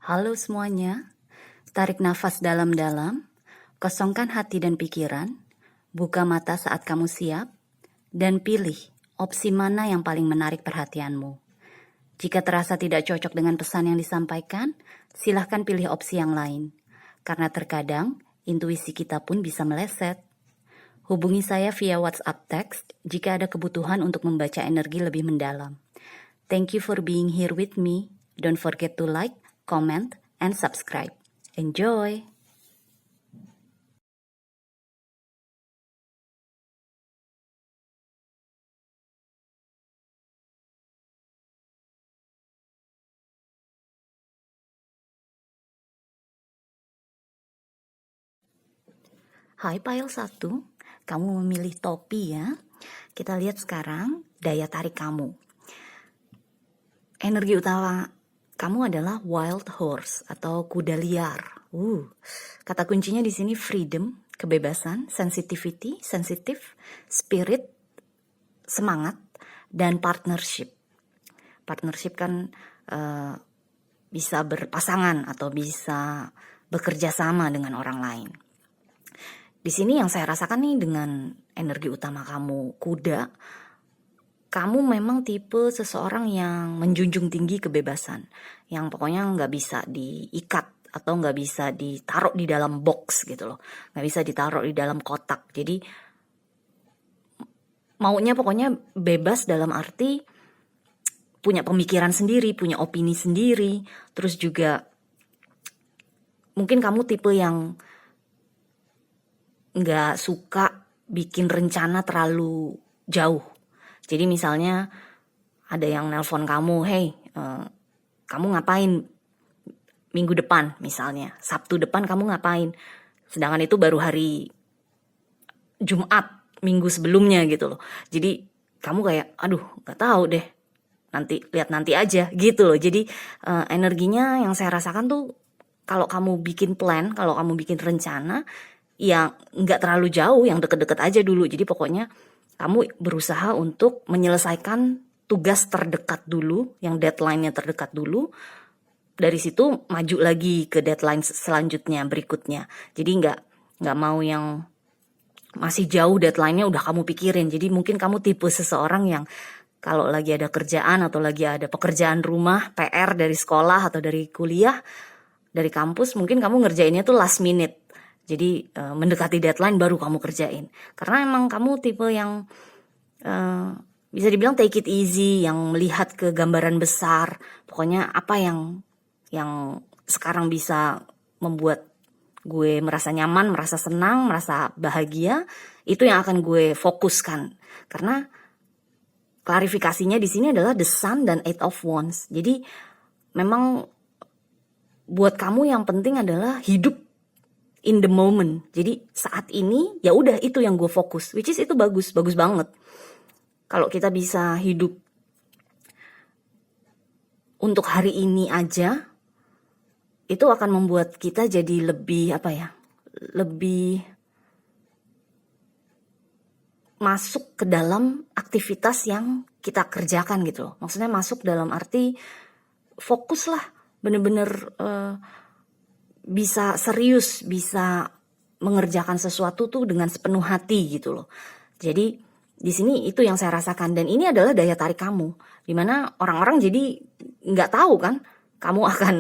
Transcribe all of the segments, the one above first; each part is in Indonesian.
Halo semuanya, tarik nafas dalam-dalam, kosongkan hati dan pikiran, buka mata saat kamu siap, dan pilih opsi mana yang paling menarik perhatianmu. Jika terasa tidak cocok dengan pesan yang disampaikan, silahkan pilih opsi yang lain. Karena terkadang, intuisi kita pun bisa meleset. Hubungi saya via WhatsApp text jika ada kebutuhan untuk membaca energi lebih mendalam. Thank you for being here with me. Don't forget to like, comment, and subscribe. Enjoy! Hai Pile 1, kamu memilih topi ya. Kita lihat sekarang daya tarik kamu. Energi utama kamu adalah wild horse atau kuda liar. Kata kuncinya di sini freedom, kebebasan, sensitivity, sensitif, spirit, semangat, dan partnership. Partnership kan bisa berpasangan atau bisa bekerja sama dengan orang lain. Di sini yang saya rasakan nih dengan energi utama kamu kuda, kamu memang tipe seseorang yang menjunjung tinggi kebebasan, yang pokoknya nggak bisa diikat atau nggak bisa ditaruh di dalam box gitu loh, nggak bisa ditaruh di dalam kotak. Jadi maunya pokoknya bebas dalam arti punya pemikiran sendiri, punya opini sendiri, terus juga mungkin kamu tipe yang nggak suka bikin rencana terlalu jauh. Jadi misalnya ada yang nelpon kamu, hey, kamu ngapain minggu depan misalnya, Sabtu depan kamu ngapain? Sedangkan itu baru hari Jumat minggu sebelumnya gitu loh. Jadi kamu kayak, aduh nggak tahu deh, lihat nanti aja gitu loh. Jadi energinya yang saya rasakan tuh kalau kamu bikin plan, kalau kamu bikin rencana, ya nggak terlalu jauh, yang deket-deket aja dulu. Jadi pokoknya kamu berusaha untuk menyelesaikan tugas terdekat dulu, yang deadline-nya terdekat dulu. Dari situ maju lagi ke deadline selanjutnya, berikutnya. Jadi nggak mau yang masih jauh deadline-nya udah kamu pikirin. Jadi mungkin kamu tipe seseorang yang kalau lagi ada kerjaan atau lagi ada pekerjaan rumah, PR dari sekolah atau dari kuliah, dari kampus, mungkin kamu ngerjainnya tuh last minute. Jadi mendekati deadline baru kamu kerjain. Karena emang kamu tipe yang bisa dibilang take it easy, yang melihat ke gambaran besar. Pokoknya apa yang sekarang bisa membuat gue merasa nyaman, merasa senang, merasa bahagia, itu yang akan gue fokuskan. Karena klarifikasinya di sini adalah the sun dan 8 of wands. Jadi memang buat kamu yang penting adalah hidup in the moment. Jadi saat ini ya udah itu yang gue fokus, which is itu bagus banget. Kalau kita bisa hidup untuk hari ini aja, itu akan membuat kita jadi lebih lebih masuk ke dalam aktivitas yang kita kerjakan gitu loh. Maksudnya masuk dalam arti fokus lah, bener-bener bisa serius, bisa mengerjakan sesuatu tuh dengan sepenuh hati gitu loh. Jadi di sini itu yang saya rasakan, dan ini adalah daya tarik kamu, dimana orang-orang jadi nggak tahu kan kamu akan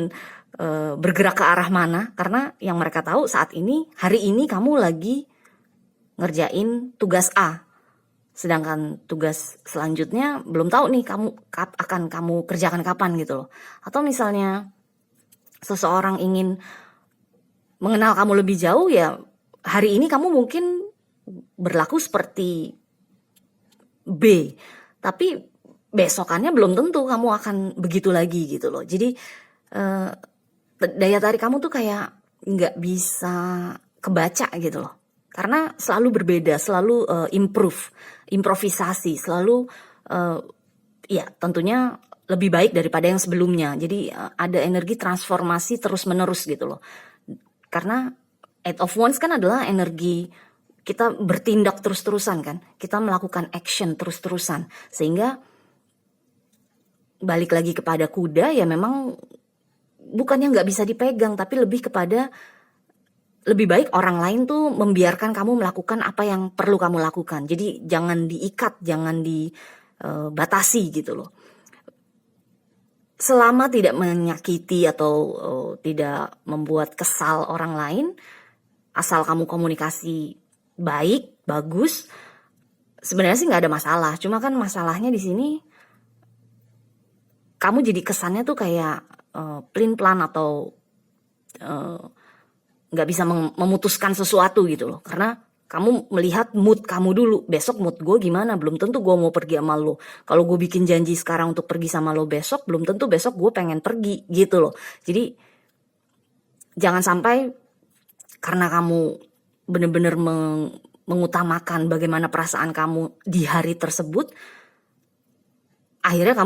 bergerak ke arah mana, karena yang mereka tahu saat ini, hari ini kamu lagi ngerjain tugas A, sedangkan tugas selanjutnya belum tahu nih akan kamu kerjakan kapan gitu loh. Atau misalnya seseorang ingin mengenal kamu lebih jauh, ya hari ini kamu mungkin berlaku seperti B, tapi besokannya belum tentu kamu akan begitu lagi gitu loh. Jadi daya tarik kamu tuh kayak nggak bisa kebaca gitu loh, karena selalu berbeda, selalu improvisasi, selalu ya tentunya lebih baik daripada yang sebelumnya. Jadi ada energi transformasi terus menerus gitu loh. Karena 8 of wands kan adalah energi kita bertindak terus-terusan kan, kita melakukan action bukannya nggak bisa dipegang, tapi lebih kepada lebih baik orang lain tuh membiarkan kamu melakukan apa yang perlu kamu lakukan. Jadi jangan diikat, jangan dibatasi gitu loh. Selama tidak menyakiti atau tidak membuat kesal orang lain, asal kamu komunikasi baik, bagus, sebenarnya sih nggak ada masalah. Cuma kan masalahnya di sini kamu jadi kesannya tuh kayak pelin-pelan atau nggak bisa memutuskan sesuatu gitu loh. Karena kamu melihat mood kamu dulu. Besok mood gue gimana? Belum tentu gue mau pergi sama lo. Kalau gue bikin janji sekarang untuk pergi sama lo besok, belum tentu besok gue pengen pergi gitu loh. Jadi jangan sampai karena kamu bener-bener mengutamakan bagaimana perasaan kamu di hari tersebut, akhirnya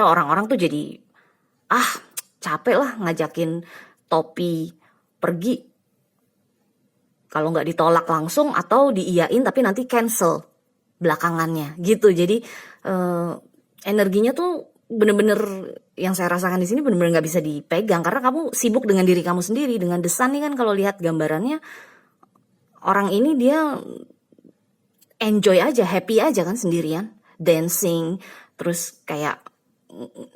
orang-orang tuh jadi capek lah ngajakin Topi pergi kalau nggak ditolak langsung atau diiyain tapi nanti cancel belakangannya gitu. Jadi energinya tuh bener-bener yang saya rasakan di sini bener-bener nggak bisa dipegang karena kamu sibuk dengan diri kamu sendiri. Dengan The Sun nih kan kalau lihat gambarannya, orang ini dia enjoy aja, happy aja kan sendirian, dancing, terus kayak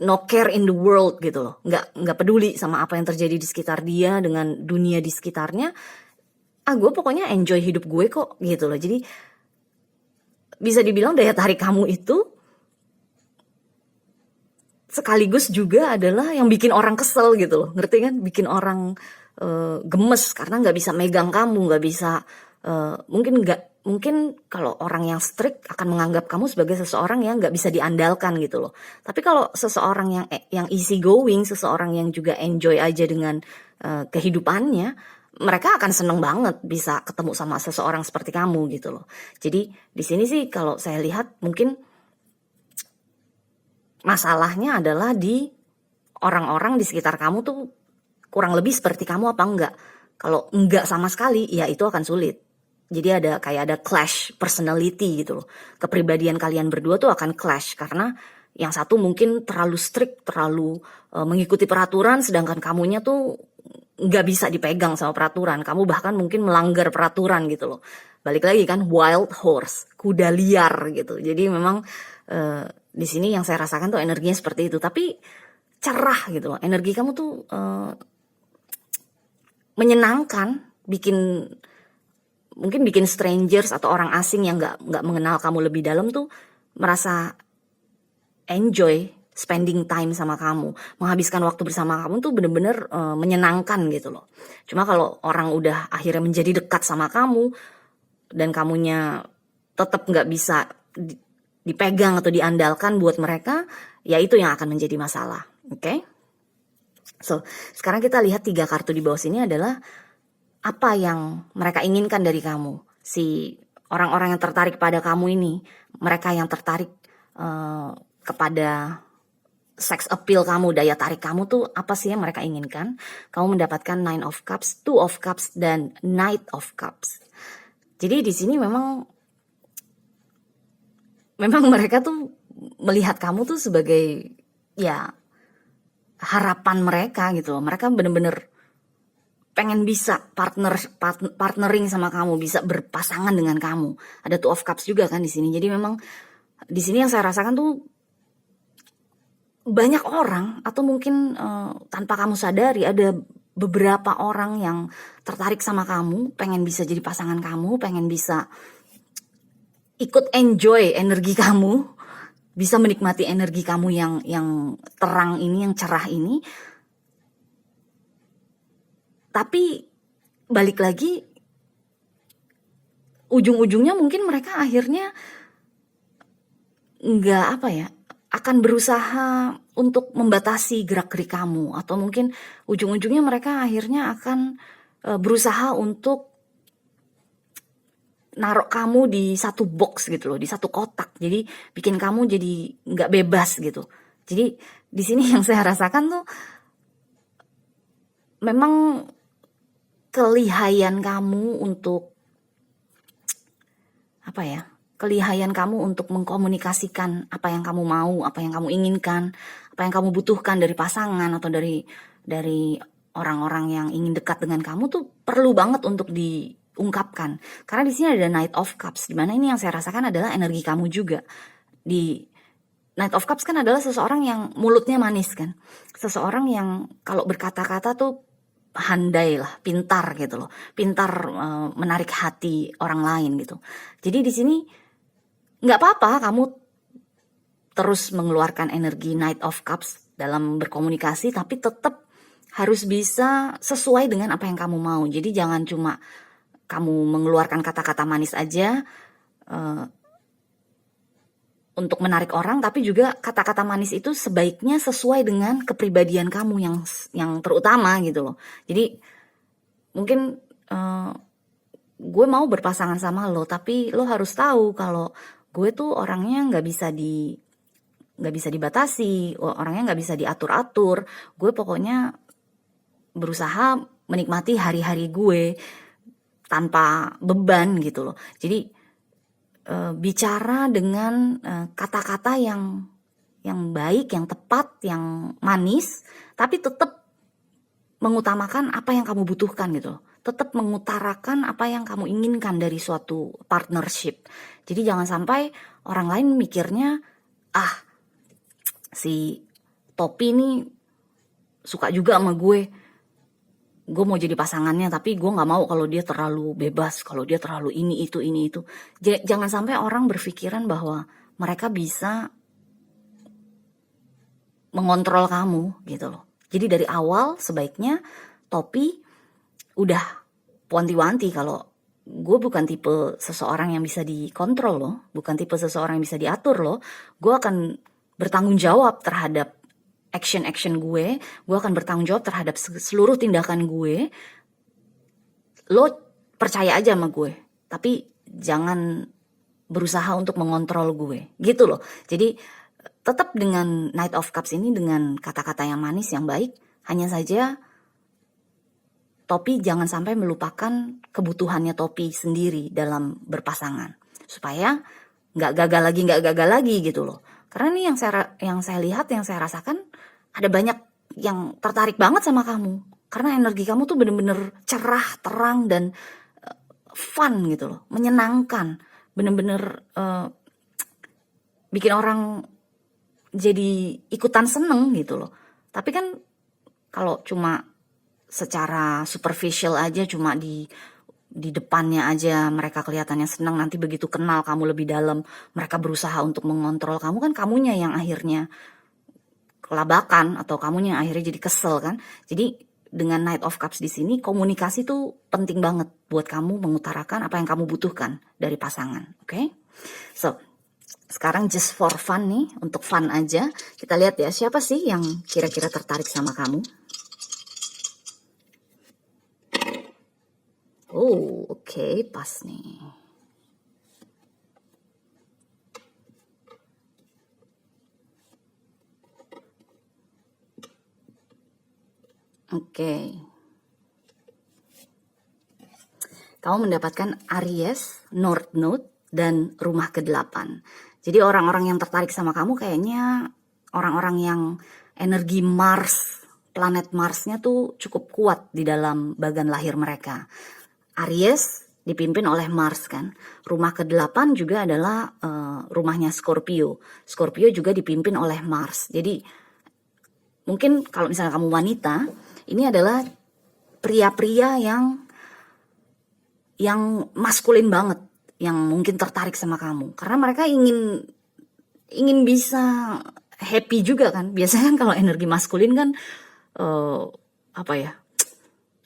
no care in the world gitu loh, nggak peduli sama apa yang terjadi di sekitar dia dengan dunia di sekitarnya. Gue pokoknya enjoy hidup gue kok gitu loh. Jadi bisa dibilang daya tarik kamu itu sekaligus juga adalah yang bikin orang kesel gitu loh, ngerti kan? Bikin orang gemes karena nggak bisa megang kamu, nggak bisa mungkin kalau orang yang strict akan menganggap kamu sebagai seseorang yang nggak bisa diandalkan gitu loh. Tapi kalau seseorang yang easy going, seseorang yang juga enjoy aja dengan kehidupannya, mereka akan seneng banget bisa ketemu sama seseorang seperti kamu gitu loh. Jadi di sini sih kalau saya lihat mungkin masalahnya adalah di orang-orang di sekitar kamu tuh kurang lebih seperti kamu apa enggak. Kalau enggak sama sekali, ya itu akan sulit. Jadi ada clash personality gitu loh. Kepribadian kalian berdua tuh akan clash karena yang satu mungkin terlalu strict, terlalu mengikuti peraturan, sedangkan kamunya tuh nggak bisa dipegang sama peraturan. Kamu bahkan mungkin melanggar peraturan gitu loh. Balik lagi kan, wild horse, kuda liar gitu. Jadi memang di sini yang saya rasakan tuh energinya seperti itu. Tapi cerah gitu loh. Energi kamu tuh menyenangkan, mungkin bikin strangers atau orang asing yang nggak mengenal kamu lebih dalam tuh merasa enjoy spending time sama kamu, menghabiskan waktu bersama kamu tuh bener-bener menyenangkan gitu loh. Cuma kalau orang udah akhirnya menjadi dekat sama kamu dan kamunya tetap nggak bisa dipegang atau diandalkan buat mereka, ya itu yang akan menjadi masalah. Oke? So, sekarang kita lihat 3 kartu di bawah sini adalah apa yang mereka inginkan dari kamu. Si orang-orang yang tertarik pada kamu ini, mereka yang tertarik kepada sex appeal kamu, daya tarik kamu tuh apa sih yang mereka inginkan? Kamu mendapatkan 9 of Cups, 2 of Cups, dan Knight of Cups. Jadi di sini memang mereka tuh melihat kamu tuh sebagai ya harapan mereka gitu loh. Mereka bener-bener pengen bisa partnering sama kamu, bisa berpasangan dengan kamu. Ada 2 of Cups juga kan di sini. Jadi memang di sini yang saya rasakan tuh banyak orang atau mungkin tanpa kamu sadari ada beberapa orang yang tertarik sama kamu, pengen bisa jadi pasangan kamu, pengen bisa ikut enjoy energi kamu, bisa menikmati energi kamu yang terang ini, yang cerah ini. Tapi balik lagi, ujung-ujungnya mungkin mereka akhirnya akan berusaha untuk membatasi gerak-gerik kamu, atau mungkin ujung-ujungnya mereka akhirnya akan berusaha untuk naruh kamu di satu box gitu loh, di satu kotak. Jadi bikin kamu jadi nggak bebas gitu. Jadi di sini yang saya rasakan tuh memang kelihayan kamu untuk kelihayan kamu untuk mengkomunikasikan apa yang kamu mau, apa yang kamu inginkan, apa yang kamu butuhkan dari pasangan atau dari orang-orang yang ingin dekat dengan kamu tuh perlu banget untuk diungkapkan. Karena di sini ada Knight of Cups, di mana ini yang saya rasakan adalah energi kamu juga. Di Knight of Cups kan adalah seseorang yang mulutnya manis kan, seseorang yang kalau berkata-kata tuh handai lah, pintar gitu loh, pintar menarik hati orang lain gitu. Jadi di sini nggak apa-apa kamu terus mengeluarkan energi Knight of Cups dalam berkomunikasi, tapi tetap harus bisa sesuai dengan apa yang kamu mau. Jadi jangan cuma kamu mengeluarkan kata-kata manis aja untuk menarik orang, tapi juga kata-kata manis itu sebaiknya sesuai dengan kepribadian kamu yang terutama gitu loh. Jadi mungkin gue mau berpasangan sama lo, tapi lo harus tahu kalau gue tuh orangnya nggak bisa dibatasi, orangnya nggak bisa diatur-atur. Gue pokoknya berusaha menikmati hari-hari gue tanpa beban gitu loh. Jadi bicara dengan kata-kata yang baik, yang tepat, yang manis, tapi tetap mengutamakan apa yang kamu butuhkan gitu loh. Tetap mengutarakan apa yang kamu inginkan dari suatu partnership. Jadi jangan sampai orang lain mikirnya, si Topi nih suka juga sama gue mau jadi pasangannya, tapi gue nggak mau kalau dia terlalu bebas, kalau dia terlalu ini itu. Jangan sampai orang berpikiran bahwa mereka bisa mengontrol kamu gitu loh. Jadi dari awal sebaiknya Topi udah wanti-wanti kalau gue bukan tipe seseorang yang bisa dikontrol loh, bukan tipe seseorang yang bisa diatur loh. Gue akan bertanggung jawab terhadap action gue akan bertanggung jawab terhadap seluruh tindakan gue. Lo percaya aja sama gue, tapi jangan berusaha untuk mengontrol gue, gitu loh. Jadi tetap dengan Knight of Cups ini, dengan kata-kata yang manis, yang baik, hanya saja Topi jangan sampai melupakan kebutuhannya Topi sendiri dalam berpasangan, supaya nggak gagal lagi gitu loh. Karena nih yang saya lihat, yang saya rasakan, ada banyak yang tertarik banget sama kamu. Karena energi kamu tuh bener-bener cerah, terang, dan fun gitu loh. Menyenangkan. Bener-bener bikin orang jadi ikutan seneng gitu loh. Tapi kan kalau cuma secara superficial aja, cuma di depannya aja mereka kelihatannya senang, nanti begitu kenal kamu lebih dalam mereka berusaha untuk mengontrol kamu, kan kamunya yang akhirnya kelabakan atau kamunya yang akhirnya jadi kesel kan. Jadi dengan Knight of Cups di sini, komunikasi tuh penting banget buat kamu mengutarakan apa yang kamu butuhkan dari pasangan. Oke? So, sekarang just for fun nih, untuk fun aja, kita lihat ya siapa sih yang kira-kira tertarik sama kamu. Oh, oke, pas nih. Oke. Kamu mendapatkan Aries, North Node, dan rumah ke-8. Jadi orang-orang yang tertarik sama kamu kayaknya orang-orang yang energi Mars, planet Marsnya tuh cukup kuat di dalam bagan lahir mereka. Aries dipimpin oleh Mars kan. Rumah ke-8 juga adalah rumahnya Scorpio. Scorpio juga dipimpin oleh Mars. Jadi mungkin kalau misalnya kamu wanita, ini adalah pria-pria yang maskulin banget, yang mungkin tertarik sama kamu. Karena mereka ingin bisa happy juga kan. Biasanya kan kalau energi maskulin kan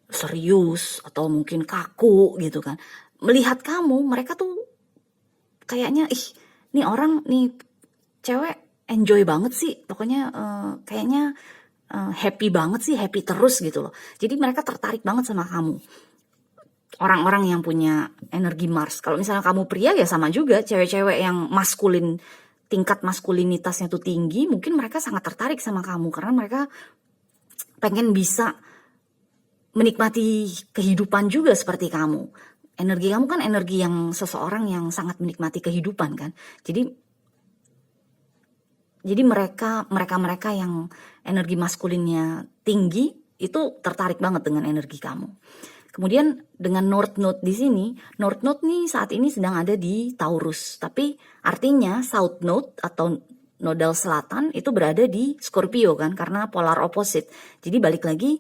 serius atau mungkin kaku gitu kan. Melihat kamu, mereka tuh kayaknya nih orang, nih cewek enjoy banget sih, pokoknya kayaknya happy banget sih, happy terus gitu loh. Jadi mereka tertarik banget sama kamu. Orang-orang yang punya energi Mars. Kalau misalnya kamu pria ya sama juga, cewek-cewek yang maskulin, tingkat maskulinitasnya tuh tinggi, mungkin mereka sangat tertarik sama kamu karena mereka pengen bisa menikmati kehidupan juga seperti kamu. energi kamu kan energi yang seseorang yang sangat menikmati kehidupan kan. Jadi mereka yang energi maskulinnya tinggi itu tertarik banget dengan energi kamu. Kemudian dengan North Node di sini, North Node nih saat ini sedang ada di Taurus, tapi artinya South Node atau nodal selatan itu berada di Scorpio kan, karena polar opposite. Jadi balik lagi,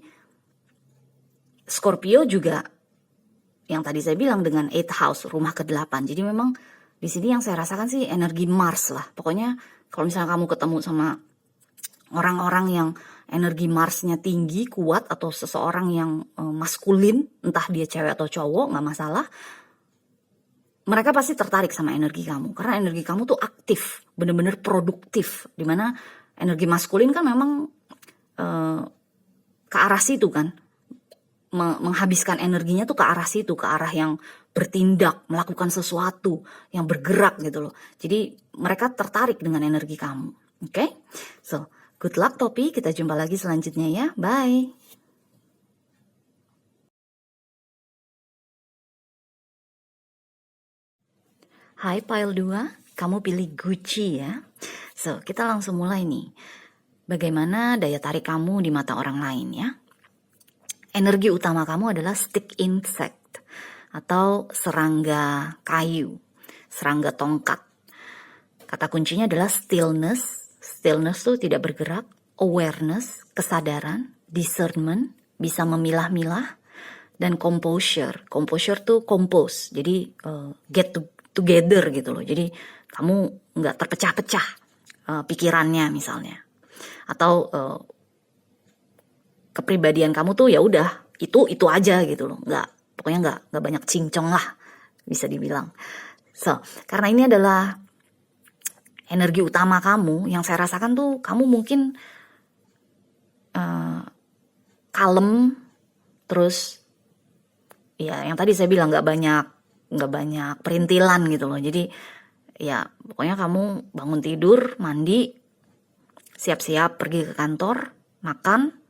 Scorpio juga yang tadi saya bilang dengan 8th house, rumah ke-8. Jadi memang di sini yang saya rasakan sih energi Mars lah. Pokoknya kalau misalnya kamu ketemu sama orang-orang yang energi Marsnya tinggi, kuat, atau seseorang yang maskulin, entah dia cewek atau cowok, nggak masalah, mereka pasti tertarik sama energi kamu. Karena energi kamu tuh aktif, bener-bener produktif. Dimana energi maskulin kan memang ke arah situ kan. Menghabiskan energinya tuh ke arah situ, ke arah yang bertindak, melakukan sesuatu, yang bergerak gitu loh. Jadi mereka tertarik dengan energi kamu. Oke? So, good luck Topi, kita jumpa lagi selanjutnya ya. Bye. Hai Pile 2, kamu pilih Gucci ya. So, kita langsung mulai nih. Bagaimana daya tarik kamu di mata orang lain ya? Energi utama kamu adalah stick insect atau serangga kayu, serangga tongkat. Kata kuncinya adalah stillness. Stillness tuh tidak bergerak, awareness, kesadaran, discernment, bisa memilah-milah, dan composure. Composure tuh compose, jadi get together gitu loh. Jadi kamu nggak terpecah-pecah pikirannya misalnya, atau kepribadian kamu tuh ya udah itu aja gitu loh. Pokoknya nggak banyak cincong lah bisa dibilang. So karena ini adalah energi utama kamu, yang saya rasakan tuh kamu mungkin kalem, terus ya yang tadi saya bilang nggak banyak perintilan gitu loh. Jadi ya pokoknya kamu bangun tidur, mandi, siap-siap pergi ke kantor, makan.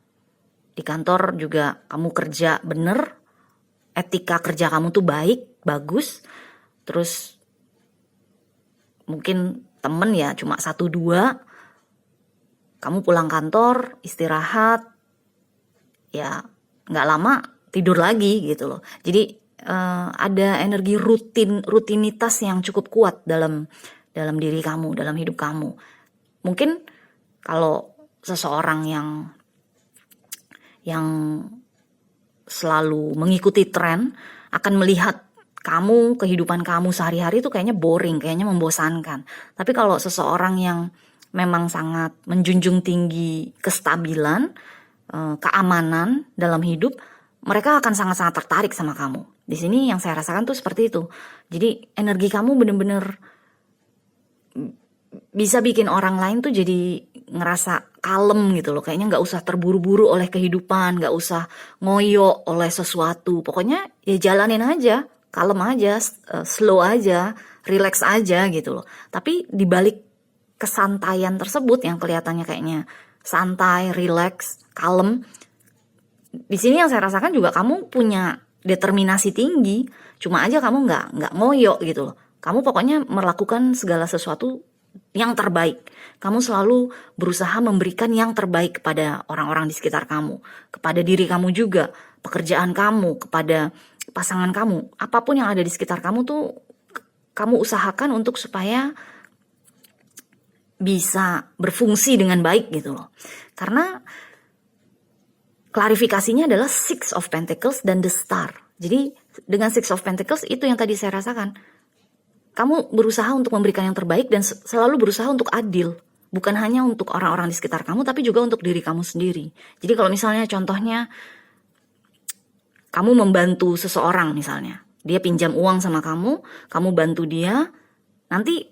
Di kantor juga kamu kerja bener, etika kerja kamu tuh baik, bagus. Terus mungkin temen ya cuma 1-2, kamu pulang kantor, istirahat, ya nggak lama tidur lagi gitu loh. Jadi ada energi rutinitas yang cukup kuat dalam diri kamu, dalam hidup kamu. Mungkin kalau seseorang yang selalu mengikuti tren akan melihat kamu, kehidupan kamu sehari-hari itu kayaknya boring, kayaknya membosankan. Tapi kalau seseorang yang memang sangat menjunjung tinggi kestabilan, keamanan dalam hidup, mereka akan sangat-sangat tertarik sama kamu. Di sini yang saya rasakan tuh seperti itu. Jadi energi kamu bener-bener bisa bikin orang lain tuh jadi ngerasa kalem gitu loh. Kayaknya gak usah terburu-buru oleh kehidupan, gak usah ngoyo oleh sesuatu. Pokoknya ya jalanin aja, kalem aja, slow aja, relax aja gitu loh. Tapi dibalik kesantaian tersebut yang kelihatannya kayaknya santai, relax, kalem, di sini yang saya rasakan juga kamu punya determinasi tinggi. Cuma aja kamu nggak ngoyo gitu loh. Kamu pokoknya melakukan segala sesuatu yang terbaik. Kamu selalu berusaha memberikan yang terbaik kepada orang-orang di sekitar kamu, kepada diri kamu juga, pekerjaan kamu, kepada pasangan kamu. Apapun yang ada di sekitar kamu tuh kamu usahakan untuk supaya bisa berfungsi dengan baik gitu loh. Karena klarifikasinya adalah Six of Pentacles dan The Star. Jadi dengan Six of Pentacles itu yang tadi saya rasakan. Kamu berusaha untuk memberikan yang terbaik dan selalu berusaha untuk adil. Bukan hanya untuk orang-orang di sekitar kamu, tapi juga untuk diri kamu sendiri. Jadi kalau misalnya contohnya, kamu membantu seseorang misalnya. Dia pinjam uang sama kamu bantu dia. Nanti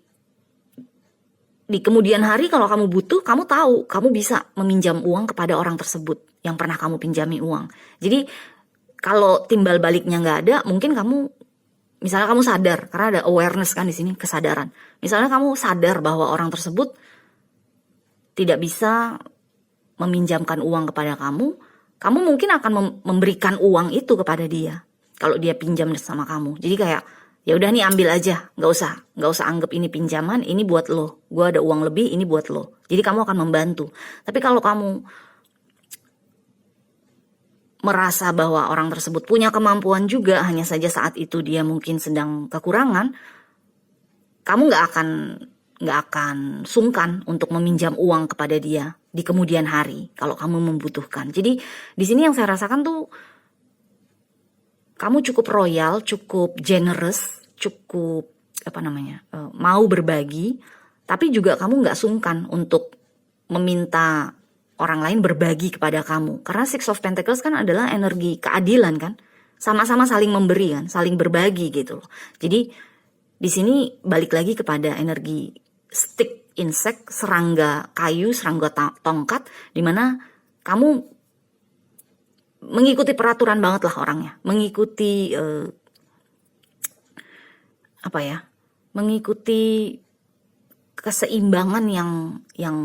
di kemudian hari kalau kamu butuh, kamu tahu, kamu bisa meminjam uang kepada orang tersebut yang pernah kamu pinjami uang. Jadi kalau timbal baliknya nggak ada, mungkin kamu misalnya kamu sadar, karena ada awareness kan di sini, kesadaran. Misalnya kamu sadar bahwa orang tersebut tidak bisa meminjamkan uang kepada kamu mungkin akan memberikan uang itu kepada dia. kalau dia pinjam sama kamu. Jadi kayak ya udah nih ambil aja, nggak usah anggap ini pinjaman, ini buat lo. Gue ada uang lebih, ini buat lo. Jadi kamu akan membantu. Tapi kalau kamu merasa bahwa orang tersebut punya kemampuan juga, hanya saja saat itu dia mungkin sedang kekurangan, kamu nggak akan sungkan untuk meminjam uang kepada dia di kemudian hari kalau kamu membutuhkan. Jadi di sini yang saya rasakan tuh kamu cukup royal, cukup generous, cukup mau berbagi, tapi juga kamu nggak sungkan untuk meminta orang lain berbagi kepada kamu. Karena Six of Pentacles kan adalah energi keadilan kan, sama-sama saling memberi kan, saling berbagi gitu loh. Jadi di sini balik lagi kepada energi stick insect, serangga kayu, serangga tongkat, dimana kamu mengikuti peraturan banget lah orangnya, mengikuti mengikuti keseimbangan yang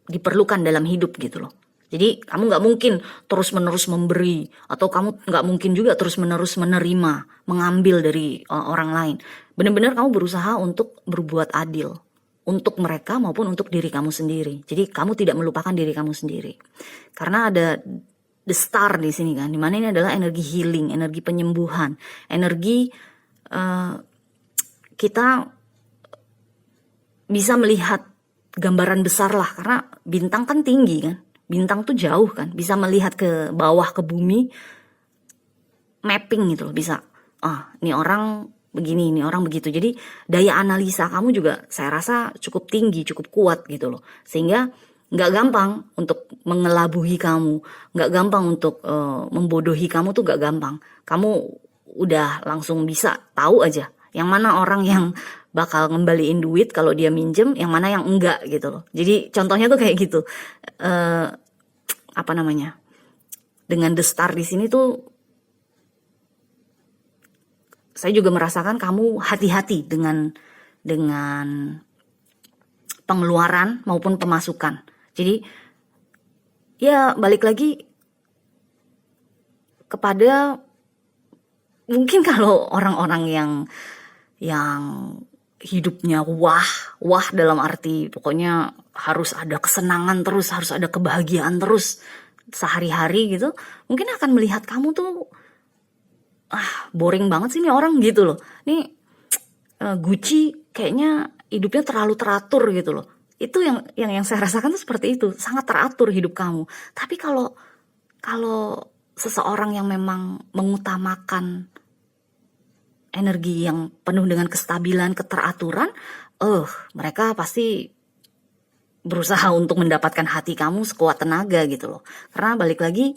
diperlukan dalam hidup gitu loh. Jadi kamu nggak mungkin terus-menerus memberi, atau kamu nggak mungkin juga terus-menerus menerima, mengambil dari orang lain. Benar-benar kamu berusaha untuk berbuat adil untuk mereka maupun untuk diri kamu sendiri. Jadi kamu tidak melupakan diri kamu sendiri. Karena ada the star di sini kan, dimana ini adalah energi healing, energi penyembuhan, energi kita bisa melihat gambaran besar lah, karena bintang kan tinggi kan, bintang tuh jauh kan, bisa melihat ke bawah, ke bumi, mapping gitu loh, bisa ini orang begini, ini orang begitu. Jadi daya analisa kamu juga saya rasa cukup tinggi, cukup kuat gitu loh, sehingga nggak gampang untuk mengelabuhi kamu, nggak gampang untuk membodohi kamu tuh nggak gampang. Kamu udah langsung bisa tahu aja yang mana orang yang bakal ngembaliin duit kalau dia minjem, yang mana yang enggak gitu loh. Jadi contohnya tuh kayak gitu. Dengan the star di sini tuh saya juga merasakan kamu hati-hati dengan pengeluaran maupun pemasukan. Jadi ya balik lagi kepada mungkin kalau orang-orang yang hidupnya wah dalam arti pokoknya harus ada kesenangan terus, harus ada kebahagiaan terus sehari-hari gitu, mungkin akan melihat kamu tuh boring banget sih nih orang gitu loh. Nih Gucci kayaknya hidupnya terlalu teratur gitu loh. Itu yang saya rasakan tuh seperti itu, sangat teratur hidup kamu. Tapi kalau seseorang yang memang mengutamakan energi yang penuh dengan kestabilan, keteraturan, mereka pasti berusaha untuk mendapatkan hati kamu sekuat tenaga gitu loh. Karena balik lagi,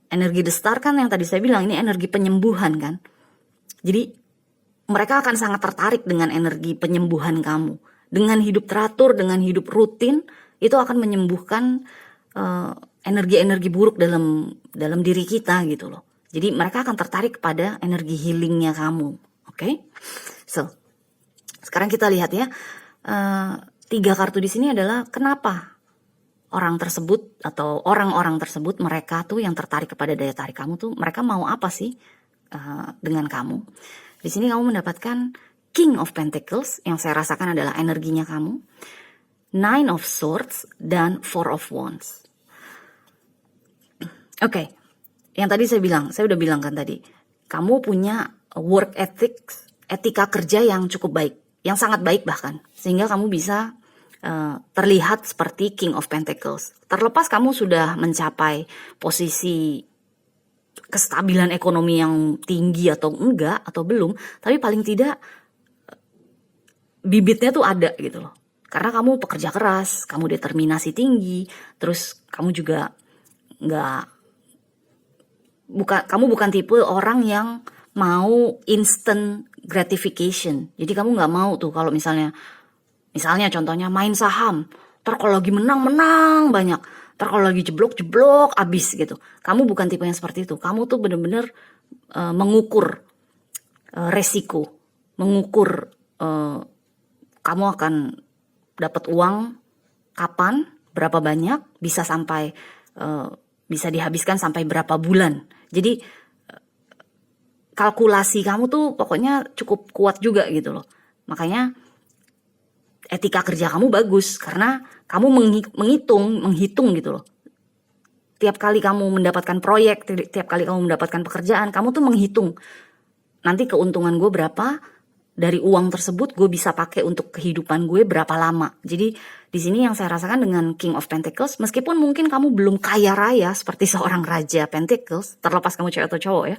energi the star kan yang tadi saya bilang, ini energi penyembuhan kan. Jadi mereka akan sangat tertarik dengan energi penyembuhan kamu. Dengan hidup teratur, dengan hidup rutin, itu akan menyembuhkan energi-energi buruk dalam diri kita gitu loh. Jadi mereka akan tertarik kepada energi healingnya kamu, oke? So, sekarang kita lihat ya, 3 kartu di sini adalah kenapa orang tersebut atau orang-orang tersebut, mereka tuh yang tertarik kepada daya tarik kamu tuh, mereka mau apa sih dengan kamu? Di sini kamu mendapatkan King of Pentacles, yang saya rasakan adalah energinya kamu, Nine of Swords, dan Four of Wands. Oke. Yang tadi saya udah bilang kan tadi, kamu punya work ethics, etika kerja yang cukup baik, yang sangat baik bahkan, sehingga kamu bisa terlihat seperti King of Pentacles. Terlepas kamu sudah mencapai posisi kestabilan ekonomi yang tinggi atau enggak, atau belum, tapi paling tidak bibitnya tuh ada gitu loh. Karena kamu pekerja keras, kamu determinasi tinggi, terus kamu juga kamu bukan tipe orang yang mau instant gratification. Jadi kamu nggak mau tuh kalau misalnya contohnya main saham, kalau lagi menang banyak, kalau lagi jeblok abis gitu. Kamu bukan tipe yang seperti itu. Kamu tuh bener-bener mengukur resiko, mengukur kamu akan dapat uang kapan, berapa banyak, bisa dihabiskan sampai berapa bulan. Jadi kalkulasi kamu tuh pokoknya cukup kuat juga gitu loh. Makanya etika kerja kamu bagus karena kamu menghitung gitu loh. Tiap kali kamu mendapatkan proyek, tiap kali kamu mendapatkan pekerjaan, kamu tuh menghitung nanti keuntungan gue berapa, dari uang tersebut gue bisa pakai untuk kehidupan gue berapa lama. Jadi di sini yang saya rasakan dengan King of Pentacles, meskipun mungkin kamu belum kaya raya seperti seorang Raja Pentacles, terlepas kamu cewek atau cowok ya,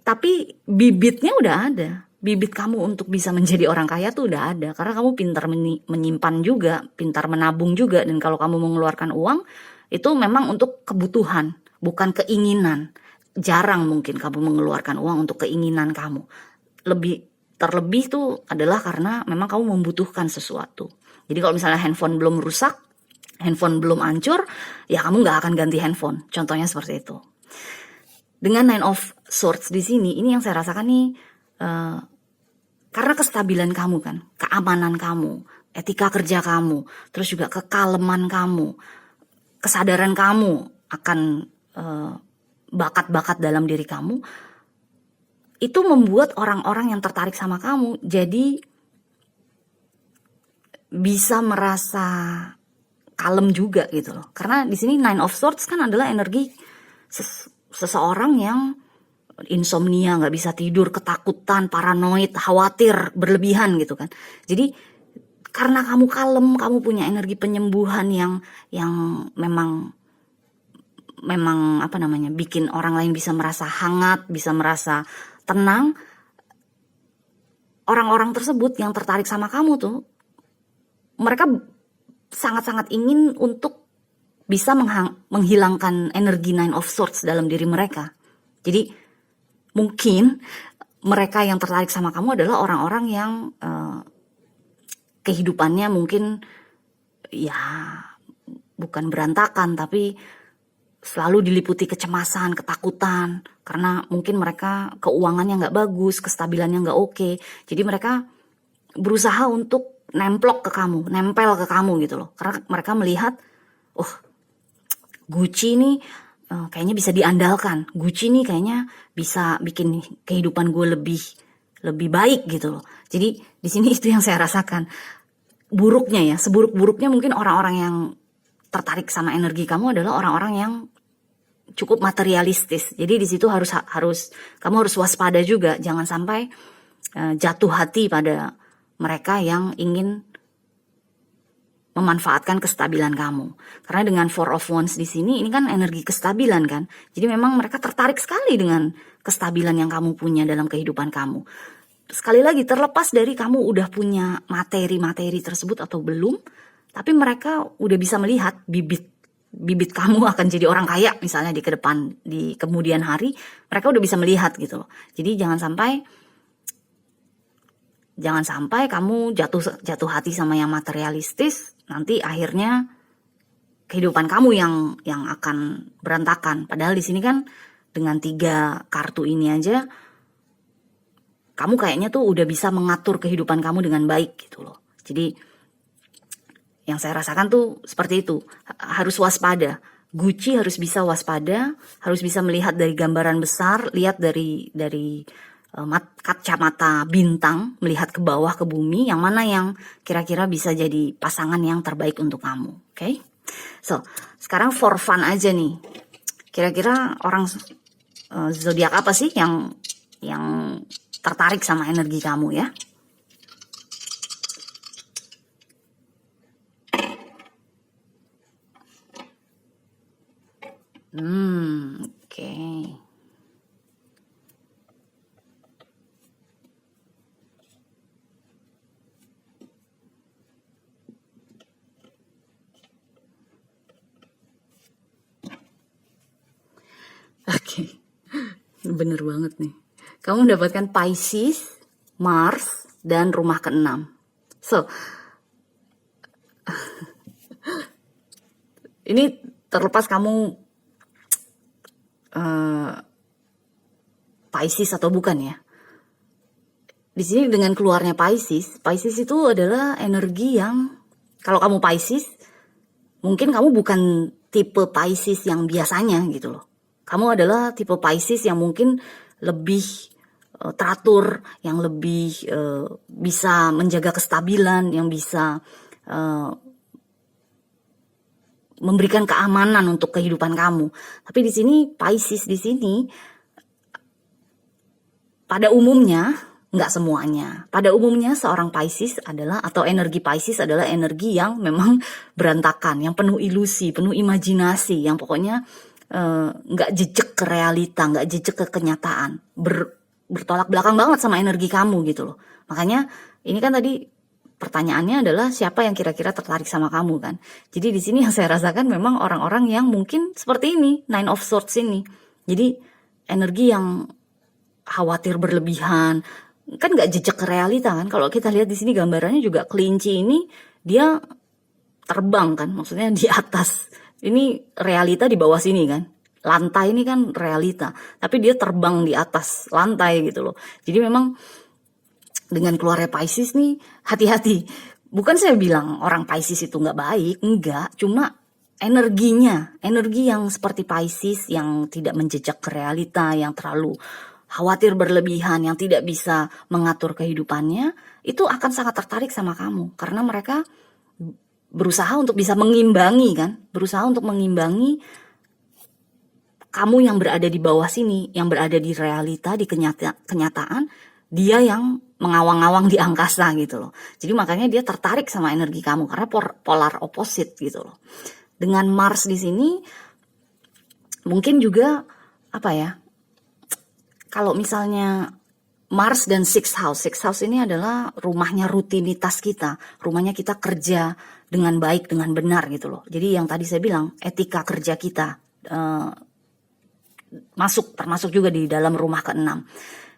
tapi bibitnya udah ada. Bibit kamu untuk bisa menjadi orang kaya tuh udah ada. Karena kamu pintar menyimpan juga, pintar menabung juga. Dan kalau kamu mengeluarkan uang, itu memang untuk kebutuhan, bukan keinginan. Jarang mungkin kamu mengeluarkan uang untuk keinginan kamu. Terlebih tuh adalah karena memang kamu membutuhkan sesuatu. Jadi kalau misalnya handphone belum rusak, handphone belum hancur, ya kamu nggak akan ganti handphone. Contohnya seperti itu. Dengan Nine of Swords di sini, ini yang saya rasakan nih, karena kestabilan kamu kan, keamanan kamu, etika kerja kamu, terus juga kekaleman kamu, kesadaran kamu akan bakat-bakat dalam diri kamu, itu membuat orang-orang yang tertarik sama kamu jadi bisa merasa kalem juga gitu loh. Karena di sini Nine of Swords kan adalah energi seseorang yang insomnia, nggak bisa tidur, ketakutan, paranoid, khawatir, berlebihan gitu kan. Jadi karena kamu kalem, kamu punya energi penyembuhan yang memang bikin orang lain bisa merasa hangat, bisa merasa tenang. Orang-orang tersebut yang tertarik sama kamu tuh, mereka sangat-sangat ingin untuk bisa menghilangkan energi Nine of Swords dalam diri mereka. Jadi mungkin mereka yang tertarik sama kamu adalah orang-orang yang kehidupannya mungkin ya bukan berantakan, tapi selalu diliputi kecemasan, ketakutan, karena mungkin mereka keuangannya nggak bagus, kestabilannya nggak oke. Jadi mereka berusaha untuk nempel ke kamu gitu loh. Karena mereka melihat, oh Gucci nih kayaknya bisa diandalkan. Gucci nih kayaknya bisa bikin kehidupan gue lebih baik gitu loh. Jadi di sini itu yang saya rasakan. Buruknya ya, seburuk-buruknya mungkin orang-orang yang tertarik sama energi kamu adalah orang-orang yang cukup materialistis. Jadi di situ kamu harus waspada juga, jangan sampai jatuh hati pada mereka yang ingin memanfaatkan kestabilan kamu. Karena dengan Four of Wands di sini, ini kan energi kestabilan kan. Jadi memang mereka tertarik sekali dengan kestabilan yang kamu punya dalam kehidupan kamu. Sekali lagi, terlepas dari kamu udah punya materi-materi tersebut atau belum, tapi mereka udah bisa melihat bibit kamu akan jadi orang kaya misalnya di kemudian hari, mereka udah bisa melihat gitu loh. Jadi jangan sampai kamu jatuh hati sama yang materialistis, nanti akhirnya kehidupan kamu yang akan berantakan. Padahal di sini kan dengan 3 kartu ini aja kamu kayaknya tuh udah bisa mengatur kehidupan kamu dengan baik gitu loh. Jadi yang saya rasakan tuh seperti itu, harus waspada. Gucci harus bisa waspada, harus bisa melihat dari gambaran besar, lihat dari kacamata bintang, melihat ke bawah ke bumi, yang mana yang kira-kira bisa jadi pasangan yang terbaik untuk kamu. Oke? So, sekarang for fun aja nih. Kira-kira orang zodiak apa sih yang tertarik sama energi kamu ya? Oke. Oke. Bener banget nih. Kamu mendapatkan Pisces, Mars, dan rumah ke-6. So, ini terlepas kamu Pisces atau bukan ya. Di sini dengan keluarnya Pisces itu adalah energi yang, kalau kamu Pisces, mungkin kamu bukan tipe Pisces yang biasanya gitu loh. Kamu adalah tipe Pisces yang mungkin lebih teratur, yang lebih bisa menjaga kestabilan, yang bisa memberikan keamanan untuk kehidupan kamu. Tapi di sini Pisces di sini pada umumnya, nggak semuanya. Pada umumnya seorang Pisces adalah, atau energi Pisces adalah energi yang memang berantakan, yang penuh ilusi, penuh imajinasi, yang pokoknya nggak jejak ke realita, nggak jejak ke kenyataan, bertolak belakang banget sama energi kamu gitu loh. Makanya ini kan tadi pertanyaannya adalah siapa yang kira-kira tertarik sama kamu kan. Jadi di sini yang saya rasakan memang orang-orang yang mungkin seperti ini, Nine of Swords ini. Jadi energi yang khawatir berlebihan, kan nggak jejak ke realita kan. Kalau kita lihat di sini gambarannya juga kelinci ini dia terbang kan, maksudnya di atas. Ini realita di bawah sini kan. Lantai ini kan realita, tapi dia terbang di atas lantai gitu loh. Jadi memang dengan keluarnya Pisces nih, hati-hati. Bukan saya bilang orang Pisces itu nggak baik, enggak. Cuma energinya, energi yang seperti Pisces yang tidak menjejak ke realita, yang terlalu khawatir berlebihan, yang tidak bisa mengatur kehidupannya, itu akan sangat tertarik sama kamu. Karena mereka berusaha untuk bisa mengimbangi kan, berusaha untuk mengimbangi kamu yang berada di bawah sini, yang berada di realita, di kenyataan, dia yang mengawang-awang di angkasa gitu loh. Jadi makanya dia tertarik sama energi kamu karena polar opposite gitu loh. Dengan Mars di sini mungkin juga apa ya? Kalau misalnya Mars dan Sixth House ini adalah rumahnya rutinitas kita, rumahnya kita kerja dengan baik, dengan benar gitu loh. Jadi yang tadi saya bilang etika kerja kita termasuk juga di dalam rumah ke-6.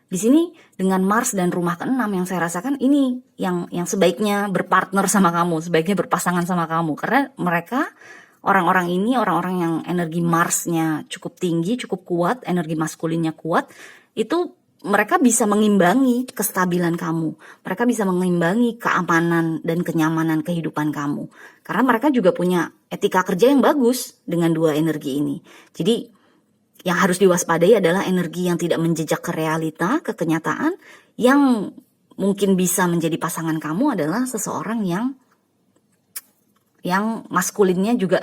Di sini dengan Mars dan rumah ke-6 yang saya rasakan ini yang sebaiknya berpartner sama kamu, sebaiknya berpasangan sama kamu. Karena mereka, orang-orang ini, orang-orang yang energi Marsnya cukup tinggi, cukup kuat, energi maskulinnya kuat, itu mereka bisa mengimbangi kestabilan kamu. Mereka bisa mengimbangi keamanan dan kenyamanan kehidupan kamu. Karena mereka juga punya etika kerja yang bagus dengan dua energi ini. Jadi yang harus diwaspadai adalah energi yang tidak menjejak ke realita, ke kenyataan. Yang mungkin bisa menjadi pasangan kamu adalah seseorang yang maskulinnya juga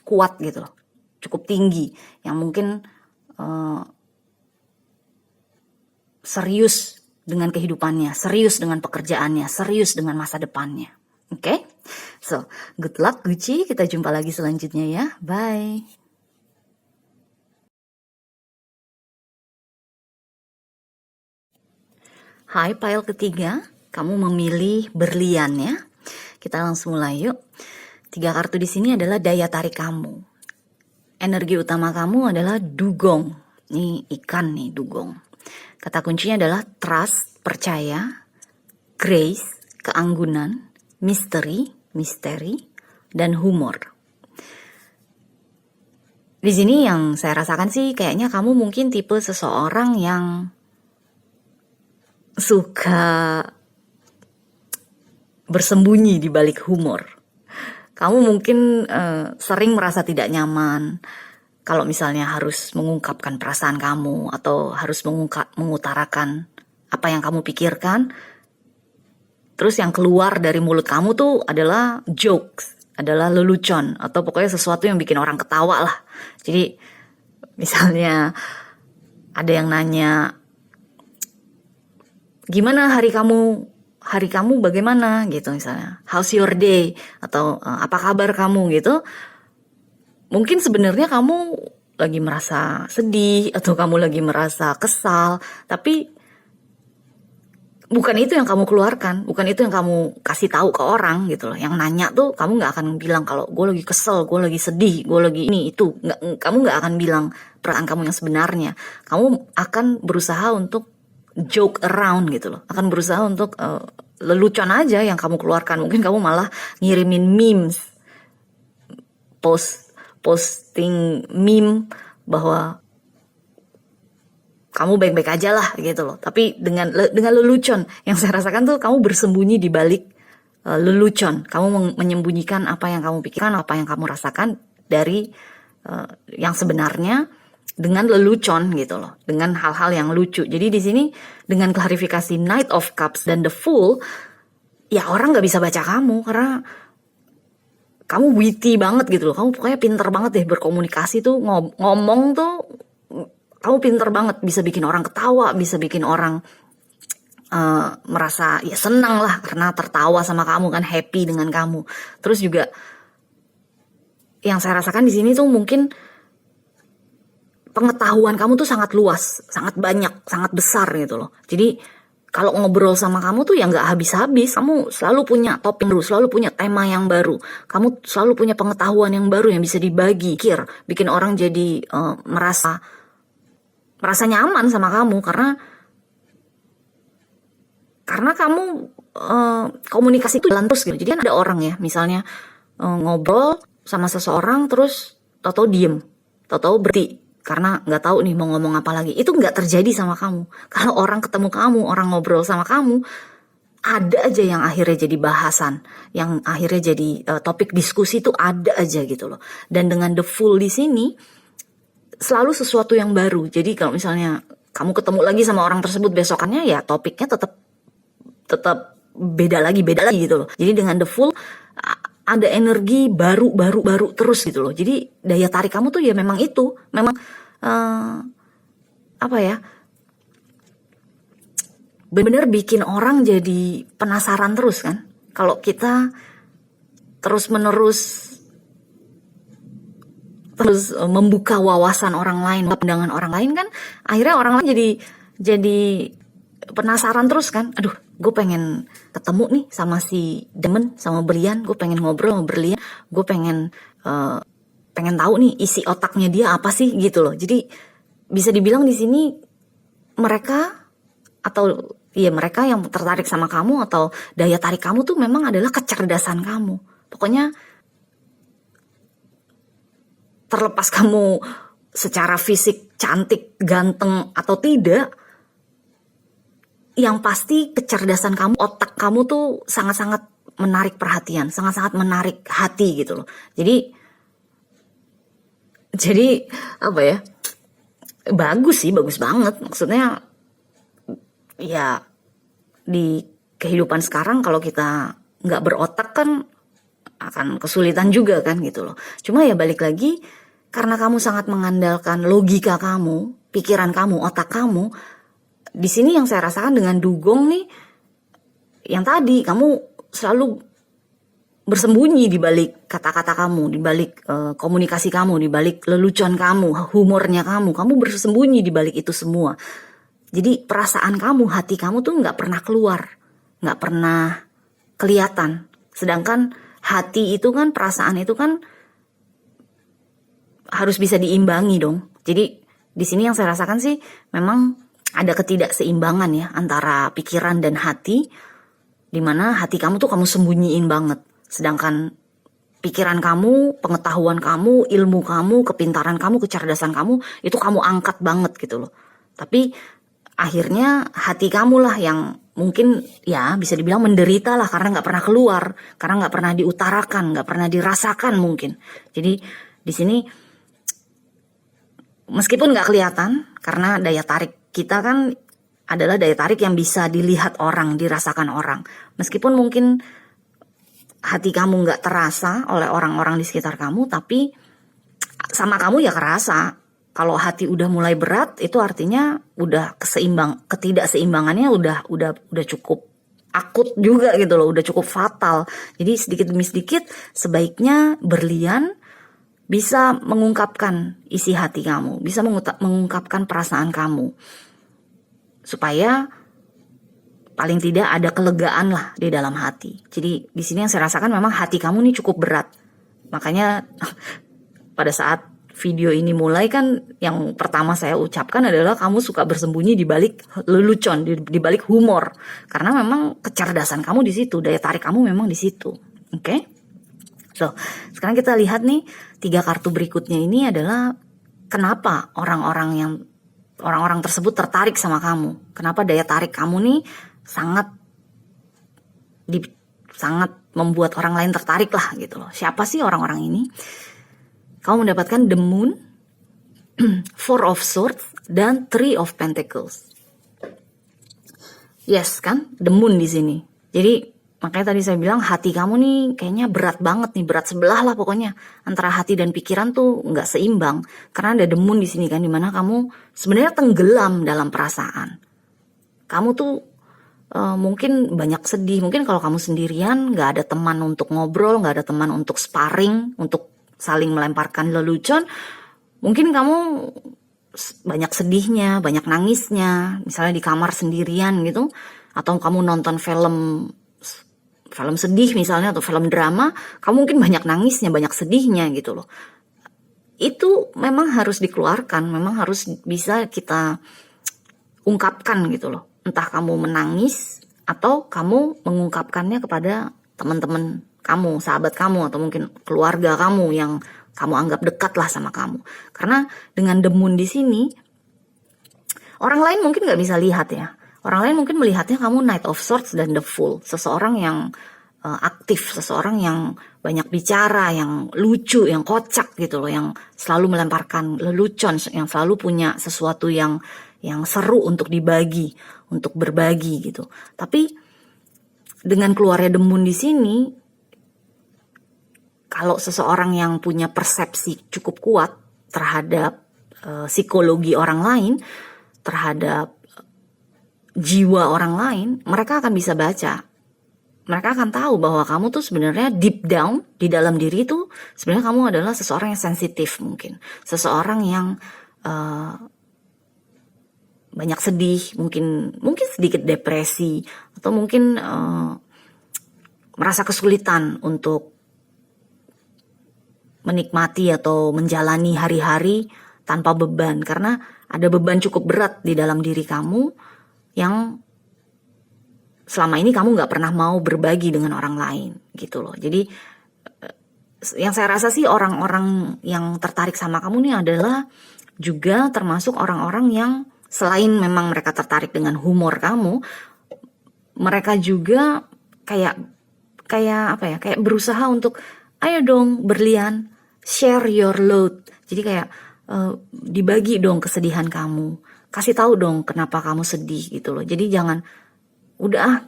kuat gitu loh, cukup tinggi, yang mungkin serius dengan kehidupannya, serius dengan pekerjaannya, serius dengan masa depannya. Oke? So, good luck Gucci, kita jumpa lagi selanjutnya ya. Bye. Hai pile ketiga, kamu memilih berlian ya. Kita langsung mulai yuk. 3 kartu di sini adalah daya tarik kamu. Energi utama kamu adalah dugong. Ini ikan nih, dugong. Kata kuncinya adalah trust, percaya, grace, keanggunan, misteri, dan humor. Di sini yang saya rasakan sih kayaknya kamu mungkin tipe seseorang yang suka bersembunyi di balik humor. Kamu mungkin sering merasa tidak nyaman kalau misalnya harus mengungkapkan perasaan kamu atau harus mengutarakan apa yang kamu pikirkan. Terus yang keluar dari mulut kamu tuh adalah jokes, adalah lelucon, atau pokoknya sesuatu yang bikin orang ketawa lah. Jadi misalnya ada yang nanya, gimana hari kamu bagaimana gitu misalnya, how's your day, atau apa kabar kamu gitu. Mungkin sebenarnya kamu lagi merasa sedih atau kamu lagi merasa kesal, tapi bukan itu yang kamu keluarkan, bukan itu yang kamu kasih tahu ke orang gitu loh. Yang nanya tuh kamu nggak akan bilang kalau gue lagi kesel, gue lagi sedih, gue lagi ini itu. Kamu nggak akan bilang perasaan kamu yang sebenarnya. Kamu akan berusaha untuk joke around gitu loh, akan berusaha untuk lelucon aja yang kamu keluarkan. Mungkin kamu malah ngirimin memes, posting meme bahwa kamu baik-baik aja lah gitu loh, tapi dengan lelucon. Yang saya rasakan tuh kamu bersembunyi di balik lelucon, kamu menyembunyikan apa yang kamu pikirkan, apa yang kamu rasakan dari yang sebenarnya. dengan lelucon gitu loh, dengan hal-hal yang lucu. Jadi di sini dengan klarifikasi Knight of Cups dan The Fool, ya orang nggak bisa baca kamu karena kamu witty banget gitu loh. Kamu pokoknya pinter banget deh berkomunikasi tuh, ngomong tuh kamu pinter banget, bisa bikin orang ketawa, bisa bikin orang merasa ya senang lah karena tertawa sama kamu kan, happy dengan kamu. Terus juga yang saya rasakan di sini tuh mungkin pengetahuan kamu tuh sangat luas, sangat banyak, sangat besar gitu loh. Jadi kalau ngobrol sama kamu tuh ya nggak habis-habis. Kamu selalu punya topik baru, selalu punya tema yang baru. Kamu selalu punya pengetahuan yang baru yang bisa dibagi, bikin orang jadi merasa nyaman sama kamu karena kamu komunikasi itu jalan terus gitu. Jadi kan ada orang ya, misalnya ngobrol sama seseorang terus tahu-tahu diem, tahu-tahu berhenti karena nggak tahu nih mau ngomong apa lagi. Itu nggak terjadi sama kamu. Kalau orang ketemu kamu, orang ngobrol sama kamu, ada aja yang akhirnya jadi bahasan, yang akhirnya jadi topik diskusi tuh ada aja gitu loh. Dan dengan The Fool di sini selalu sesuatu yang baru. Jadi kalau misalnya kamu ketemu lagi sama orang tersebut besokannya, ya topiknya tetap beda lagi gitu loh. Jadi dengan The Fool ada energi baru terus gitu loh. Jadi daya tarik kamu tuh ya memang itu, memang apa ya, benar-benar bikin orang jadi penasaran terus kan. Kalau kita terus membuka wawasan orang lain, pandangan orang lain kan, akhirnya orang lain jadi penasaran terus kan. Aduh, gue pengen ketemu nih sama si Demen, sama Berlian, gue pengen ngobrol sama Berlian, gue pengen tahu nih isi otaknya dia apa sih gitu loh. Jadi bisa dibilang di sini mereka yang tertarik sama kamu atau daya tarik kamu tuh memang adalah kecerdasan kamu. Pokoknya terlepas kamu secara fisik cantik, ganteng atau tidak, yang pasti kecerdasan kamu, otak kamu tuh sangat-sangat menarik perhatian, sangat-sangat menarik hati gitu loh. Jadi apa ya? Bagus banget. Maksudnya ya di kehidupan sekarang kalau kita nggak berotak kan akan kesulitan juga kan gitu loh. Cuma ya balik lagi, karena kamu sangat mengandalkan logika kamu, pikiran kamu, otak kamu. Di sini yang saya rasakan dengan dugong nih, yang tadi kamu selalu bersembunyi di balik kata-kata kamu, di balik komunikasi kamu, di balik lelucon kamu, humornya kamu bersembunyi di balik itu semua. Jadi perasaan kamu, hati kamu tuh nggak pernah keluar, nggak pernah kelihatan. Sedangkan hati itu kan, perasaan itu kan harus bisa diimbangi dong. Jadi di sini yang saya rasakan sih memang ada ketidakseimbangan ya antara pikiran dan hati, dimana hati kamu tuh kamu sembunyiin banget. Sedangkan pikiran kamu, pengetahuan kamu, ilmu kamu, kepintaran kamu, kecerdasan kamu, itu kamu angkat banget gitu loh. Tapi akhirnya hati kamu lah yang mungkin ya bisa dibilang menderita lah, karena nggak pernah keluar, karena nggak pernah diutarakan, nggak pernah dirasakan mungkin. Jadi di sini meskipun nggak kelihatan, karena daya tarik kita kan adalah daya tarik yang bisa dilihat orang, dirasakan orang. Meskipun mungkin hati kamu nggak terasa oleh orang-orang di sekitar kamu, tapi sama kamu ya kerasa. Kalau hati udah mulai berat, itu artinya udah ketidakseimbangannya udah cukup akut juga gitu loh, udah cukup fatal. Jadi sedikit demi sedikit sebaiknya Berlian bisa mengungkapkan isi hati kamu, bisa mengungkapkan perasaan kamu, supaya paling tidak ada kelegaan lah di dalam hati. Jadi di sini yang saya rasakan memang hati kamu nih cukup berat. Makanya pada saat video ini mulai kan yang pertama saya ucapkan adalah kamu suka bersembunyi di balik lelucon, di balik humor. Karena memang kecerdasan kamu di situ, daya tarik kamu memang di situ. Oke? So, sekarang kita lihat nih 3 kartu berikutnya ini adalah kenapa orang-orang tersebut tertarik sama kamu. Kenapa daya tarik kamu nih sangat membuat orang lain tertarik lah gitu loh. Siapa sih orang-orang ini? Kamu mendapatkan The Moon, Four of Swords dan Three of Pentacles. Yes kan, the Moon di sini. Jadi makanya tadi saya bilang hati kamu nih kayaknya berat banget nih, berat sebelah lah pokoknya. Antara hati dan pikiran tuh nggak seimbang. Karena ada the Moon di sini kan, dimana kamu sebenarnya tenggelam dalam perasaan. Kamu tuh mungkin banyak sedih. Mungkin kalau kamu sendirian, nggak ada teman untuk ngobrol, nggak ada teman untuk sparring, untuk saling melemparkan lelucon. Mungkin kamu banyak sedihnya, banyak nangisnya, misalnya di kamar sendirian gitu, atau kamu nonton film sedih misalnya, atau film drama, kamu mungkin banyak nangisnya, banyak sedihnya gitu loh. Itu memang harus dikeluarkan, memang harus bisa kita ungkapkan gitu loh. Entah kamu menangis, atau kamu mengungkapkannya kepada teman-teman kamu, sahabat kamu, atau mungkin keluarga kamu yang kamu anggap dekat lah sama kamu. Karena dengan the Moon di sini, orang lain mungkin nggak bisa lihat ya. Orang lain mungkin melihatnya kamu Knight of Swords dan the Fool. Seseorang yang aktif, seseorang yang banyak bicara, yang lucu, yang kocak gitu loh. Yang selalu melemparkan lelucon, yang selalu punya sesuatu yang seru untuk dibagi, untuk berbagi gitu. Tapi dengan keluarnya the Moon di sini, kalau seseorang yang punya persepsi cukup kuat terhadap psikologi orang lain, terhadap jiwa orang lain, mereka akan bisa baca. Mereka akan tahu bahwa kamu tuh sebenarnya deep down di dalam diri tuh sebenarnya kamu adalah seseorang yang sensitif mungkin, seseorang yang banyak sedih, mungkin sedikit depresi, atau mungkin merasa kesulitan untuk menikmati atau menjalani hari-hari tanpa beban, karena ada beban cukup berat di dalam diri kamu yang selama ini kamu gak pernah mau berbagi dengan orang lain gitu loh. Jadi yang saya rasa sih orang-orang yang tertarik sama kamu nih adalah juga termasuk orang-orang yang selain memang mereka tertarik dengan humor kamu, mereka juga kayak berusaha untuk ayo dong berlian, share your load. Jadi kayak dibagi dong kesedihan kamu, kasih tahu dong kenapa kamu sedih gitu loh. Jadi jangan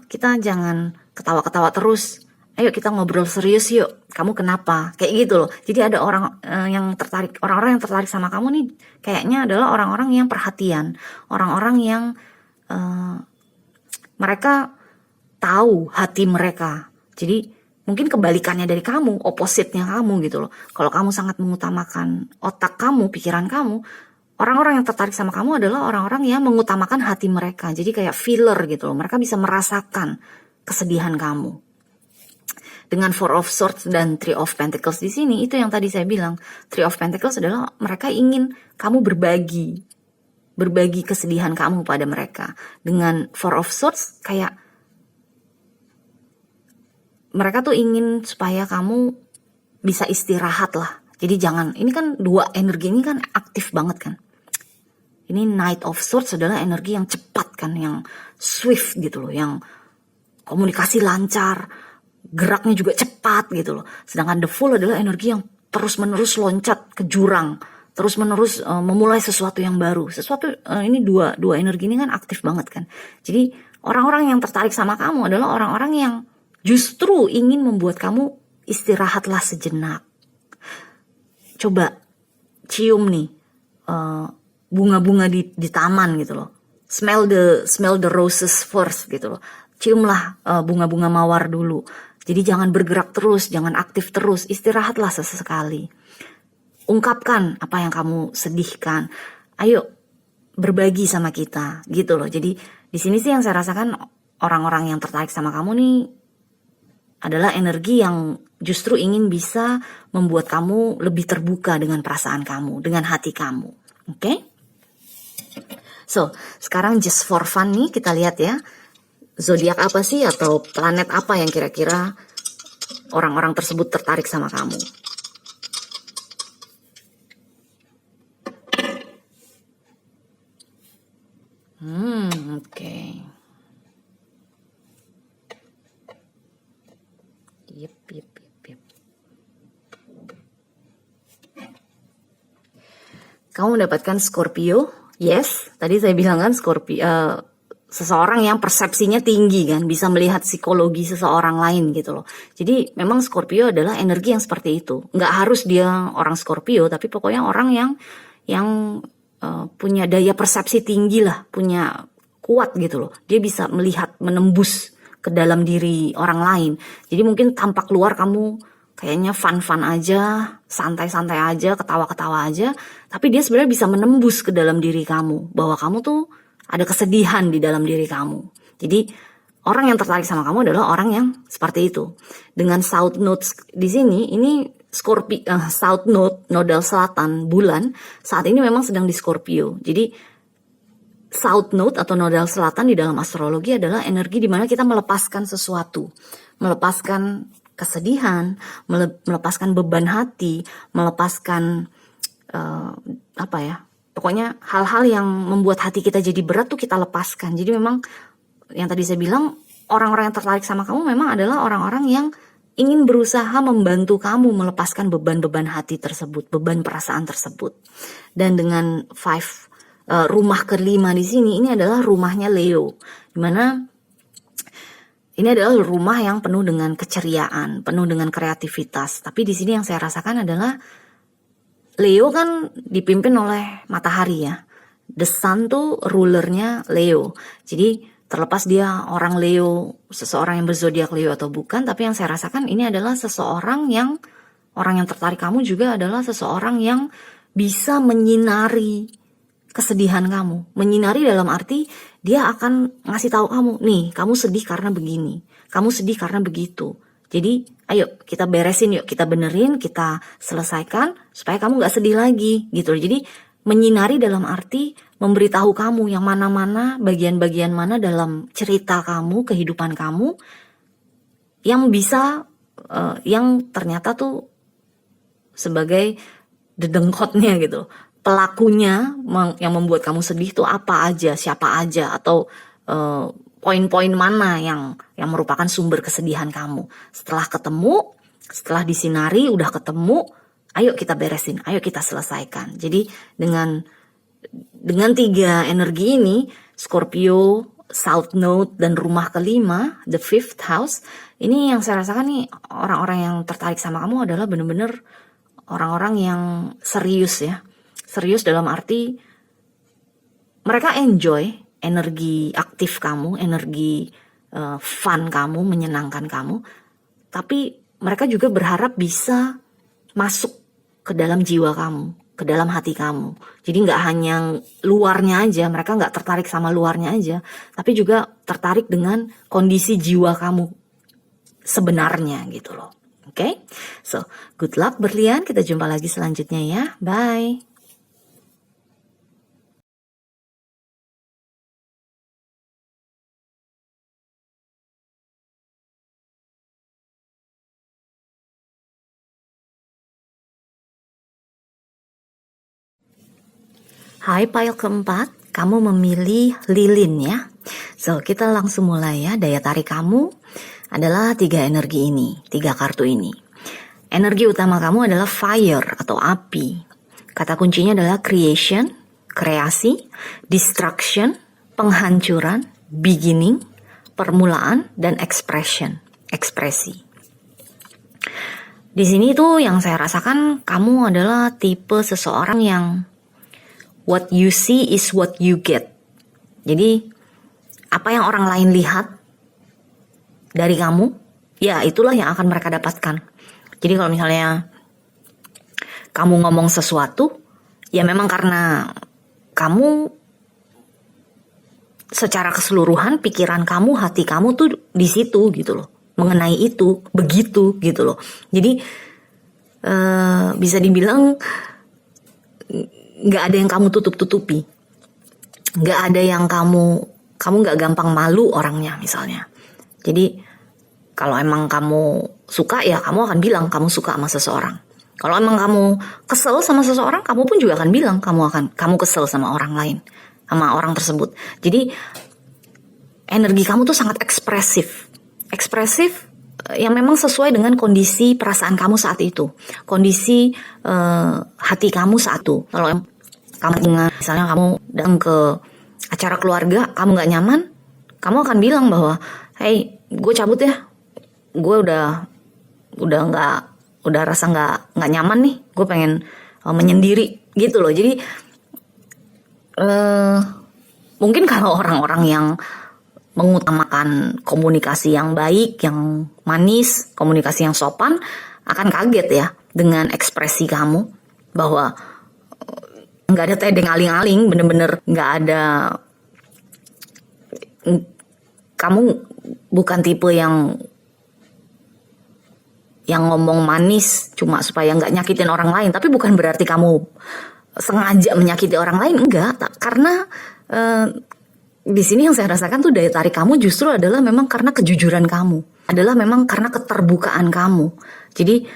kita jangan ketawa-ketawa terus, ayo kita ngobrol serius yuk, kamu kenapa, kayak gitu loh. Jadi ada orang orang-orang yang tertarik sama kamu nih kayaknya adalah orang-orang yang perhatian, orang-orang yang mereka tahu hati mereka. Jadi mungkin kebalikannya dari kamu, opposite-nya kamu gitu loh. Kalau kamu sangat mengutamakan otak kamu, pikiran kamu, orang-orang yang tertarik sama kamu adalah orang-orang yang mengutamakan hati mereka. Jadi kayak feeler gitu loh. Mereka bisa merasakan kesedihan kamu. Dengan Four of Swords dan Three of Pentacles di sini, itu yang tadi saya bilang. Three of Pentacles adalah mereka ingin kamu berbagi kesedihan kamu pada mereka. Dengan Four of Swords kayak mereka tuh ingin supaya kamu bisa istirahat lah. Jadi jangan, ini kan dua energi ini kan aktif banget kan. Ini Knight of Swords adalah energi yang cepat kan, yang swift gitu loh, yang komunikasi lancar, geraknya juga cepat gitu loh. Sedangkan the Fool adalah energi yang terus-menerus loncat ke jurang, terus-menerus memulai sesuatu yang baru. Ini dua energi ini kan aktif banget kan. Jadi orang-orang yang tertarik sama kamu adalah orang-orang yang justru ingin membuat kamu istirahatlah sejenak. Coba cium nih bunga-bunga di taman gitu loh. Smell the roses first gitu loh. Ciumlah bunga-bunga mawar dulu. Jadi jangan bergerak terus, jangan aktif terus, istirahatlah sesekali. Ungkapkan apa yang kamu sedihkan. Ayo berbagi sama kita gitu loh. Jadi di sini sih yang saya rasakan orang-orang yang tertarik sama kamu nih adalah energi yang justru ingin bisa membuat kamu lebih terbuka dengan perasaan kamu, dengan hati kamu. Oke? So, sekarang just for fun nih kita lihat ya. Zodiak apa sih atau planet apa yang kira-kira orang-orang tersebut tertarik sama kamu? Oke. Yep. kamu mendapatkan Scorpio. Yes, tadi saya bilang kan Scorpio, seseorang yang persepsinya tinggi kan, bisa melihat psikologi seseorang lain gitu loh. Jadi memang Scorpio adalah energi yang seperti itu. Nggak harus dia orang Scorpio, tapi pokoknya orang yang punya daya persepsi tinggi lah, punya kuat gitu loh. Dia bisa melihat, menembus ke dalam diri orang lain. Jadi mungkin tampak luar kamu kayaknya fun-fun aja, santai-santai aja, ketawa-ketawa aja, tapi dia sebenarnya bisa menembus ke dalam diri kamu, bahwa kamu tuh ada kesedihan di dalam diri kamu. Jadi orang yang tertarik sama kamu adalah orang yang seperti itu. Dengan South Node di sini, ini Scorpio, South Node, nodal selatan bulan, saat ini memang sedang di Scorpio. Jadi South Node atau nodal selatan di dalam astrologi adalah energi di mana kita melepaskan sesuatu, melepaskan kesedihan, melepaskan beban hati, melepaskan pokoknya hal-hal yang membuat hati kita jadi berat tuh kita lepaskan. Jadi memang yang tadi saya bilang, orang-orang yang tertarik sama kamu memang adalah orang-orang yang ingin berusaha membantu kamu melepaskan beban-beban hati tersebut, beban perasaan tersebut. Dan dengan rumah kelima di sini, ini adalah rumahnya Leo, dimana ini adalah rumah yang penuh dengan keceriaan, penuh dengan kreativitas. Tapi di sini yang saya rasakan adalah Leo kan dipimpin oleh matahari ya. The Sun tuh rulernya Leo. Jadi terlepas dia orang Leo, seseorang yang berzodiak Leo atau bukan, tapi yang saya rasakan ini adalah orang yang tertarik kamu juga adalah seseorang yang bisa menyinari kesedihan kamu. Menyinari dalam arti dia akan ngasih tahu kamu, nih kamu sedih karena begini, kamu sedih karena begitu. Jadi ayo kita beresin, yuk kita benerin, kita selesaikan supaya kamu gak sedih lagi gitu. Jadi menyinari dalam arti memberitahu kamu yang mana-mana, bagian-bagian mana dalam cerita kamu, kehidupan kamu yang bisa, yang ternyata tuh sebagai dedengkotnya gitu. Pelakunya yang membuat kamu sedih tuh apa aja, siapa aja, atau poin-poin mana yang merupakan sumber kesedihan kamu. Setelah ketemu, setelah disinari, udah ketemu, ayo kita beresin, ayo kita selesaikan. Jadi dengan 3 energi ini, Scorpio, South Node, dan rumah kelima, the 5th house, ini yang saya rasakan nih, orang-orang yang tertarik sama kamu adalah bener-bener orang-orang yang serius ya. Serius dalam arti mereka enjoy energi aktif kamu, energi fun kamu, menyenangkan kamu. Tapi mereka juga berharap bisa masuk ke dalam jiwa kamu, ke dalam hati kamu. Jadi gak hanya luarnya aja, mereka gak tertarik sama luarnya aja, tapi juga tertarik dengan kondisi jiwa kamu sebenarnya gitu loh. Oke? So, good luck berlian, kita jumpa lagi selanjutnya ya. Bye. Hai pile keempat, kamu memilih lilin ya. So, kita langsung mulai ya. Daya tarik kamu adalah 3 energi ini, 3 kartu ini. Energi utama kamu adalah fire atau api. Kata kuncinya adalah creation, kreasi, destruction, penghancuran, beginning, permulaan, dan expression, ekspresi. Di sini tuh yang saya rasakan kamu adalah tipe seseorang yang what you see is what you get. Jadi apa yang orang lain lihat dari kamu, ya itulah yang akan mereka dapatkan. Jadi kalau misalnya kamu ngomong sesuatu, ya memang karena kamu secara keseluruhan pikiran kamu, hati kamu tuh di situ gitu loh, mengenai itu, begitu gitu loh. Jadi bisa dibilang nggak ada yang kamu tutup-tutupi, nggak ada yang kamu nggak gampang malu orangnya misalnya. Jadi kalau emang kamu suka ya kamu akan bilang kamu suka sama seseorang. Kalau emang kamu kesel sama seseorang, kamu pun juga akan bilang kamu kesel sama orang lain, sama orang tersebut. Jadi energi kamu tuh sangat ekspresif yang memang sesuai dengan kondisi perasaan kamu saat itu, kondisi hati kamu saat itu. misalnya kamu datang ke acara keluarga, kamu nggak nyaman, kamu akan bilang bahwa, hey, gue cabut ya, gue udah rasa nggak nyaman nih, gue pengen menyendiri gitu loh. Jadi mungkin kalau orang-orang yang mengutamakan komunikasi yang baik, yang manis, komunikasi yang sopan, akan kaget ya dengan ekspresi kamu bahwa nggak ada tedeng aling-aling, bener-bener nggak ada. Kamu bukan tipe yang ngomong manis cuma supaya nggak nyakitin orang lain, tapi bukan berarti kamu sengaja menyakiti orang lain, enggak. Karena di sini yang saya rasakan tuh daya tarik kamu justru adalah memang karena kejujuran kamu, adalah memang karena keterbukaan kamu. Jadi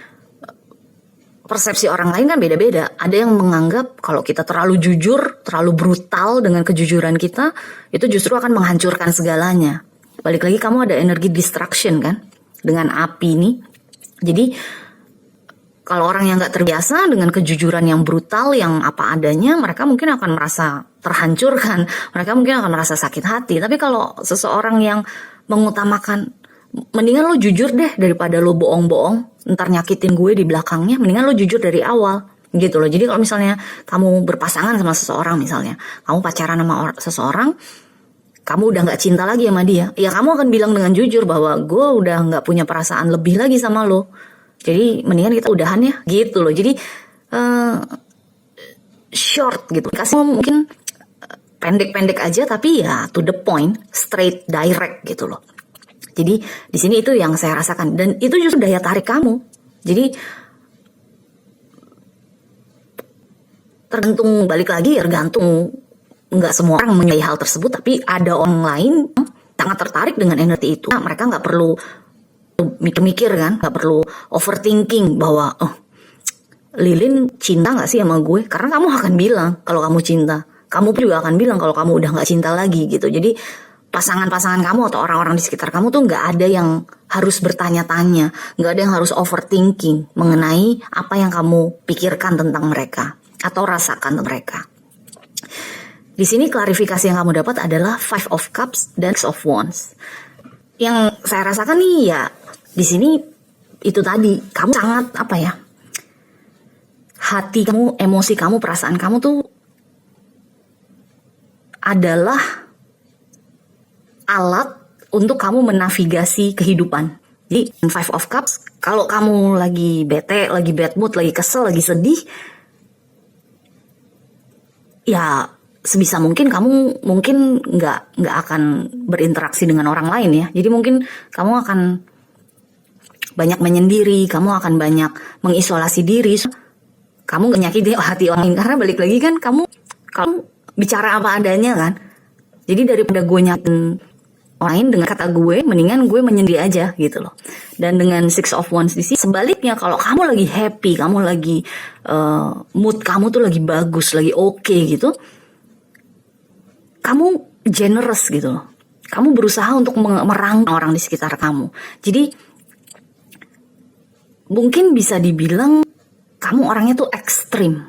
persepsi orang lain kan beda-beda. Ada yang menganggap kalau kita terlalu jujur, terlalu brutal dengan kejujuran kita, itu justru akan menghancurkan segalanya. Balik lagi, kamu ada energi distraction kan dengan api nih. Jadi kalau orang yang gak terbiasa dengan kejujuran yang brutal, yang apa adanya, mereka mungkin akan merasa terhancurkan, mereka mungkin akan merasa sakit hati. Tapi kalau seseorang yang mengutamakan, mendingan lo jujur deh daripada lo bohong-bohong, ntar nyakitin gue di belakangnya, mendingan lo jujur dari awal gitu loh. Jadi kalau misalnya kamu berpasangan sama seseorang, misalnya kamu pacaran sama seseorang, kamu udah gak cinta lagi sama dia, ya kamu akan bilang dengan jujur bahwa gue udah gak punya perasaan lebih lagi sama lo, jadi mendingan kita udahan ya gitu loh. Jadi short gitu, kasih mungkin pendek-pendek aja, tapi ya to the point, straight, direct gitu loh. Jadi di sini itu yang saya rasakan, dan itu justru daya tarik kamu. Jadi tergantung, balik lagi ya, tergantung. Nggak semua orang menyukai hal tersebut, tapi ada orang lain sangat tertarik dengan energi itu. Nah, mereka nggak perlu mikir-mikir kan, nggak perlu overthinking bahwa Lilin cinta nggak sih sama gue? Karena kamu akan bilang kalau kamu cinta, kamu juga akan bilang kalau kamu udah nggak cinta lagi gitu. Jadi pasangan-pasangan kamu atau orang-orang di sekitar kamu tuh nggak ada yang harus bertanya-tanya, nggak ada yang harus overthinking mengenai apa yang kamu pikirkan tentang mereka atau rasakan tentang mereka. Di sini klarifikasi yang kamu dapat adalah Five of Cups dan Six of Wands. Yang saya rasakan nih ya di sini itu tadi, kamu sangat apa ya, hati kamu, emosi kamu, perasaan kamu tuh adalah alat untuk kamu menavigasi kehidupan. Jadi Five of Cups, kalau kamu lagi bete, lagi bad mood, lagi kesel, lagi sedih, ya sebisa mungkin kamu mungkin nggak akan berinteraksi dengan orang lain ya. Jadi mungkin kamu akan banyak menyendiri, kamu akan banyak mengisolasi diri, kamu nggak nyakiti hati orang lain, karena balik lagi kan kamu bicara apa adanya kan. Jadi daripada gue nyakitin orang lain dengan kata gue, mendingan gue menyendiri aja gitu loh. Dan dengan Six of Wands di sini sebaliknya, kalau kamu lagi happy, kamu lagi mood kamu tuh lagi bagus, lagi oke gitu, kamu generous gitu loh. Kamu berusaha untuk merangkul orang di sekitar kamu. Jadi mungkin bisa dibilang kamu orangnya tuh ekstrim.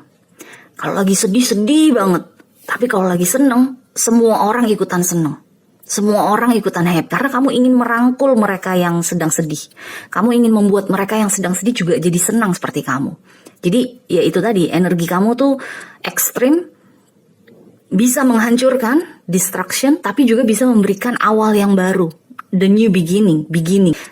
Kalau lagi sedih banget. Tapi kalau lagi seneng, semua orang ikutan seneng. Semua orang ikutan happy. Karena kamu ingin merangkul mereka yang sedang sedih. Kamu ingin membuat mereka yang sedang sedih juga jadi senang seperti kamu. Jadi ya itu tadi, energi kamu tuh ekstrim. Bisa menghancurkan, distraction, tapi juga bisa memberikan awal yang baru, the new beginning.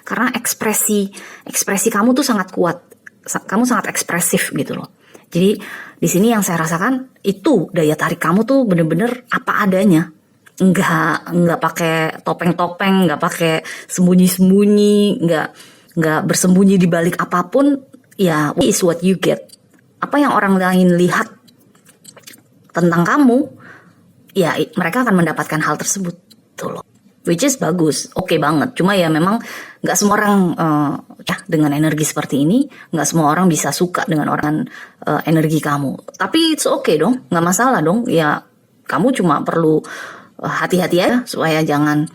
Karena ekspresi kamu tuh sangat kuat, kamu sangat ekspresif gitu loh. Jadi di sini yang saya rasakan itu daya tarik kamu tuh bener-bener apa adanya, nggak pakai topeng-topeng, nggak pakai sembunyi-sembunyi, nggak bersembunyi di balik apapun. Ya, is what you get. Apa yang orang lain lihat tentang kamu, ya mereka akan mendapatkan hal tersebut tuh loh. Which is bagus, oke banget. Cuma ya memang gak semua orang dengan energi seperti ini, gak semua orang bisa suka dengan orang energi kamu. Tapi it's okay dong, gak masalah dong. Ya kamu cuma perlu hati-hati ya, supaya jangan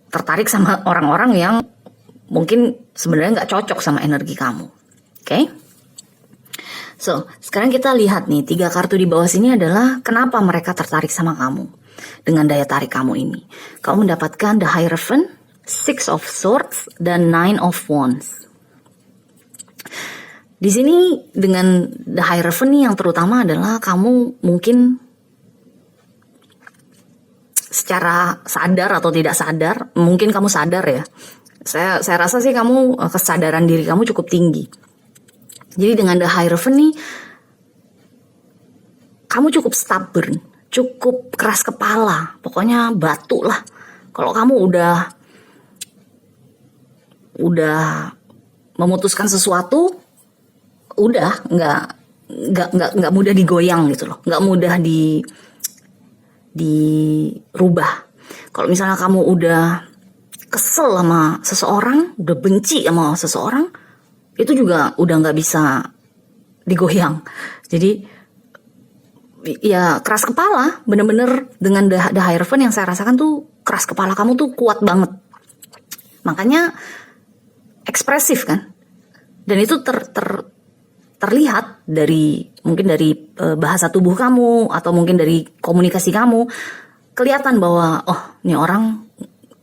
tertarik sama orang-orang yang mungkin sebenarnya gak cocok sama energi kamu. Oke? So, sekarang kita lihat nih, 3 kartu di bawah sini adalah kenapa mereka tertarik sama kamu. Dengan daya tarik kamu ini. Kamu mendapatkan The Hierophant, Six of Swords, dan Nine of Wands. Di sini dengan The Hierophant nih yang terutama adalah kamu mungkin secara sadar atau tidak sadar, mungkin kamu sadar ya. Saya rasa sih kamu, kesadaran diri kamu cukup tinggi. Jadi dengan The Hierophant nih, kamu cukup stubborn, cukup keras kepala, pokoknya batu lah. Kalau kamu udah memutuskan sesuatu, udah nggak mudah digoyang gitu loh, nggak mudah dirubah. Kalau misalnya kamu udah kesel sama seseorang, udah benci sama seseorang, itu juga udah nggak bisa digoyang. Jadi ya keras kepala, bener-bener dengan The Hierophant yang saya rasakan tuh keras kepala kamu tuh kuat banget. Makanya ekspresif kan, dan itu terlihat dari mungkin dari bahasa tubuh kamu atau mungkin dari komunikasi kamu, kelihatan bahwa oh ini orang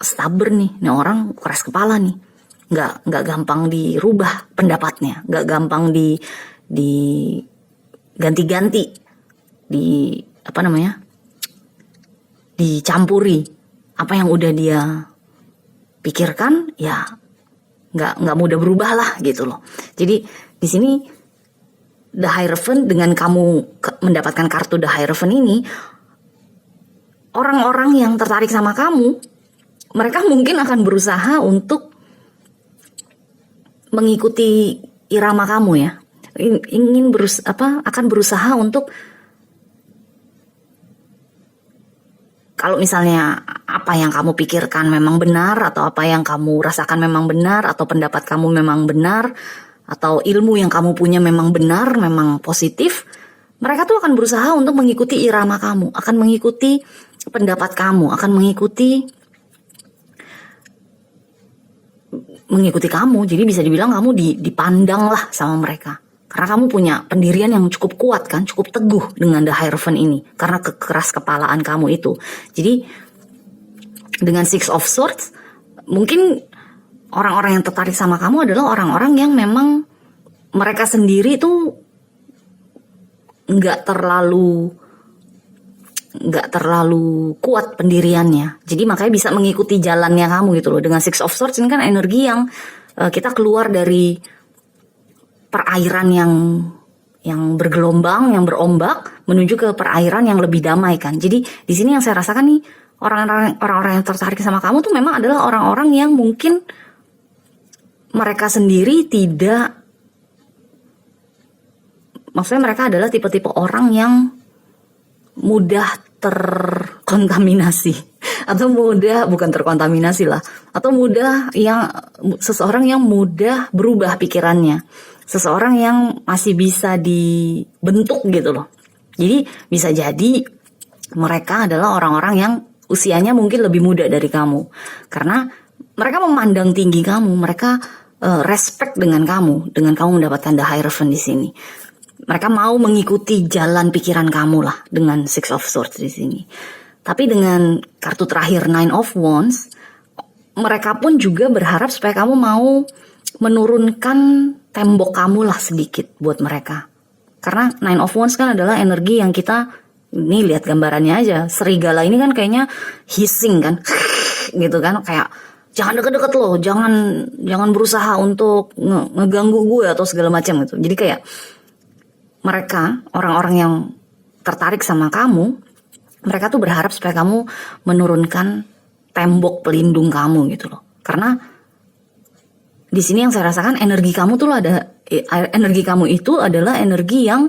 stubborn nih orang keras kepala nih, nggak gampang dirubah pendapatnya, nggak gampang diganti-ganti, dicampuri. Apa yang udah dia pikirkan ya nggak mudah berubah lah gitu loh. Jadi di sini The Hierophant, dengan kamu mendapatkan kartu The Hierophant ini, orang-orang yang tertarik sama kamu, mereka mungkin akan berusaha untuk mengikuti irama kamu ya. Akan berusaha untuk, kalau misalnya apa yang kamu pikirkan memang benar, atau apa yang kamu rasakan memang benar, atau pendapat kamu memang benar, atau ilmu yang kamu punya memang benar, memang positif, mereka tuh akan berusaha untuk mengikuti irama kamu, akan mengikuti pendapat kamu, akan mengikuti kamu. Jadi bisa dibilang kamu dipandang lah sama mereka, karena kamu punya pendirian yang cukup kuat kan, cukup teguh dengan The Hierophant ini, karena kekeras kepalaan kamu itu. Jadi dengan Six of Swords, mungkin orang-orang yang tertarik sama kamu adalah orang-orang yang memang mereka sendiri tuh nggak terlalu kuat pendiriannya. Jadi makanya bisa mengikuti jalannya kamu gitu loh. Dengan Six of Swords ini kan energi yang kita keluar dari perairan yang bergelombang, yang berombak, menuju ke perairan yang lebih damai kan. Jadi di sini yang saya rasakan nih, orang-orang yang tertarik sama kamu tuh memang adalah orang-orang yang mungkin mereka sendiri tidak, maksudnya mereka adalah tipe-tipe orang yang mudah terkontaminasi, atau bukan terkontaminasi lah, atau seseorang yang mudah berubah pikirannya, seseorang yang masih bisa dibentuk gitu loh. Jadi bisa jadi mereka adalah orang-orang yang usianya mungkin lebih muda dari kamu, karena mereka memandang tinggi kamu, mereka respect dengan kamu mendapatkan The Hierophant di sini. Mereka mau mengikuti jalan pikiran kamu lah dengan Six of Swords di sini. Tapi dengan kartu terakhir Nine of Wands, mereka pun juga berharap supaya kamu mau menurunkan tembok kamu lah sedikit buat mereka. Karena Nine of Wands kan adalah energi yang kita, ini lihat gambarannya aja, serigala ini kan kayaknya hissing kan, gitu kan, kayak jangan deket-deket loh, jangan berusaha untuk ngeganggu gue atau segala macam gitu. Jadi kayak mereka, orang-orang yang tertarik sama kamu, mereka tuh berharap supaya kamu menurunkan tembok pelindung kamu gitu loh. Karena di sini yang saya rasakan energi kamu itu adalah energi yang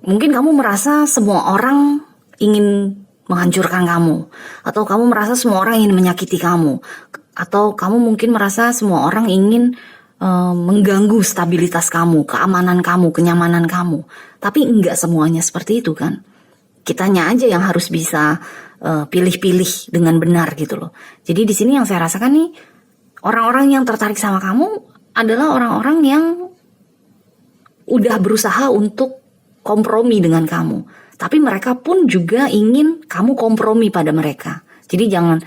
mungkin kamu merasa semua orang ingin menghancurkan kamu, atau kamu merasa semua orang ingin menyakiti kamu, atau kamu mungkin merasa semua orang ingin mengganggu stabilitas kamu, keamanan kamu, kenyamanan kamu. Tapi enggak semuanya seperti itu kan. Kitanya aja yang harus bisa pilih-pilih dengan benar gitu loh. Jadi di sini yang saya rasakan nih, orang-orang yang tertarik sama kamu adalah orang-orang yang udah berusaha untuk kompromi dengan kamu, tapi mereka pun juga ingin kamu kompromi pada mereka. Jadi jangan,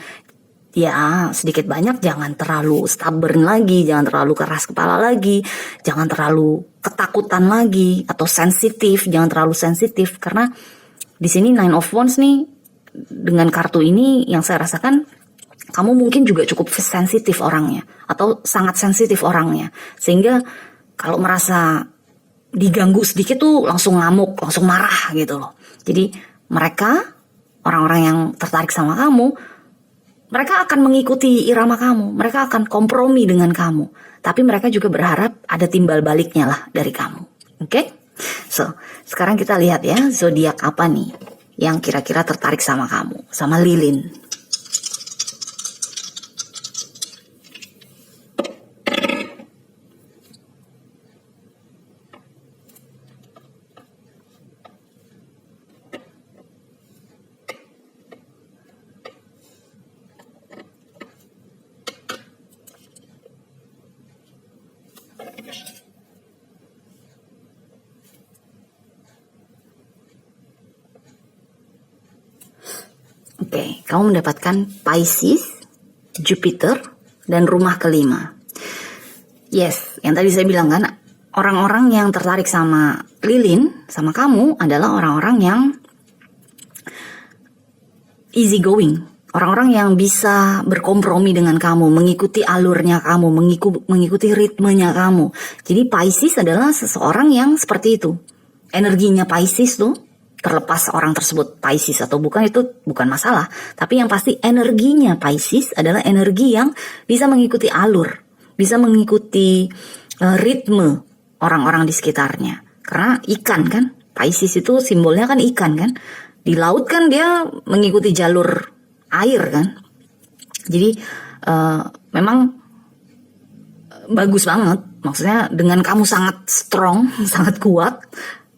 ya sedikit banyak jangan terlalu stubborn lagi, jangan terlalu keras kepala lagi, jangan terlalu ketakutan lagi atau sensitif, jangan terlalu sensitif, karena di sini Nine of Wands nih, dengan kartu ini yang saya rasakan kamu mungkin juga cukup sensitif orangnya atau sangat sensitif orangnya, sehingga kalau merasa diganggu sedikit tuh langsung ngamuk, langsung marah gitu loh. Jadi mereka, orang-orang yang tertarik sama kamu, mereka akan mengikuti irama kamu, mereka akan kompromi dengan kamu, tapi mereka juga berharap ada timbal baliknya lah dari kamu. Oke? So, sekarang kita lihat ya, zodiak apa nih yang kira-kira tertarik sama kamu, sama lilin. Oke, kamu mendapatkan Pisces, Jupiter, dan rumah kelima. Yes, yang tadi saya bilang kan, orang-orang yang tertarik sama lilin, sama kamu adalah orang-orang yang easy going. Orang-orang yang bisa berkompromi dengan kamu, mengikuti alurnya kamu, mengikuti ritmenya kamu. Jadi Pisces adalah seseorang yang seperti itu. Energinya Pisces tuh, terlepas orang tersebut Pisces atau bukan, itu bukan masalah. Tapi yang pasti energinya Pisces adalah energi yang bisa mengikuti alur, bisa mengikuti ritme orang-orang di sekitarnya. Karena ikan kan, Pisces itu simbolnya kan ikan kan. Di laut kan dia mengikuti jalur air kan. Jadi memang bagus banget. Maksudnya dengan kamu sangat strong, sangat kuat,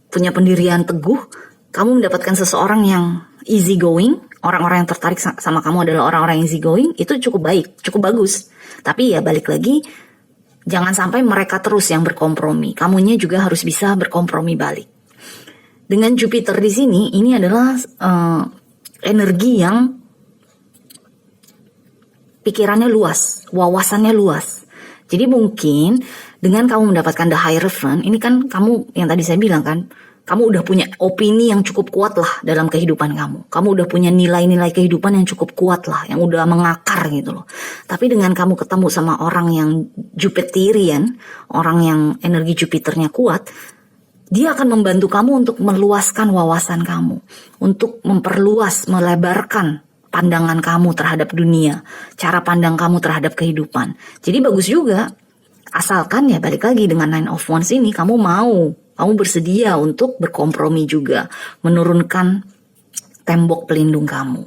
punya pendirian teguh, kamu mendapatkan seseorang yang easy going. Orang-orang yang tertarik sama kamu adalah orang-orang yang easy going. Itu cukup baik, cukup bagus. Tapi ya balik lagi, jangan sampai mereka terus yang berkompromi. Kamunya juga harus bisa berkompromi balik. Dengan Jupiter di sini, ini adalah energi yang pikirannya luas, wawasannya luas. Jadi mungkin dengan kamu mendapatkan the Hierophant, ini kan kamu yang tadi saya bilang kan, kamu udah punya opini yang cukup kuat lah dalam kehidupan kamu. Kamu udah punya nilai-nilai kehidupan yang cukup kuat lah, yang udah mengakar gitu loh. Tapi dengan kamu ketemu sama orang yang Jupiterian, orang yang energi Jupiternya kuat, dia akan membantu kamu untuk meluaskan wawasan kamu, untuk memperluas, melebarkan pandangan kamu terhadap dunia, cara pandang kamu terhadap kehidupan. Jadi bagus juga, asalkan ya balik lagi dengan Nine of Wands ini, kamu bersedia untuk berkompromi juga, menurunkan tembok pelindung kamu.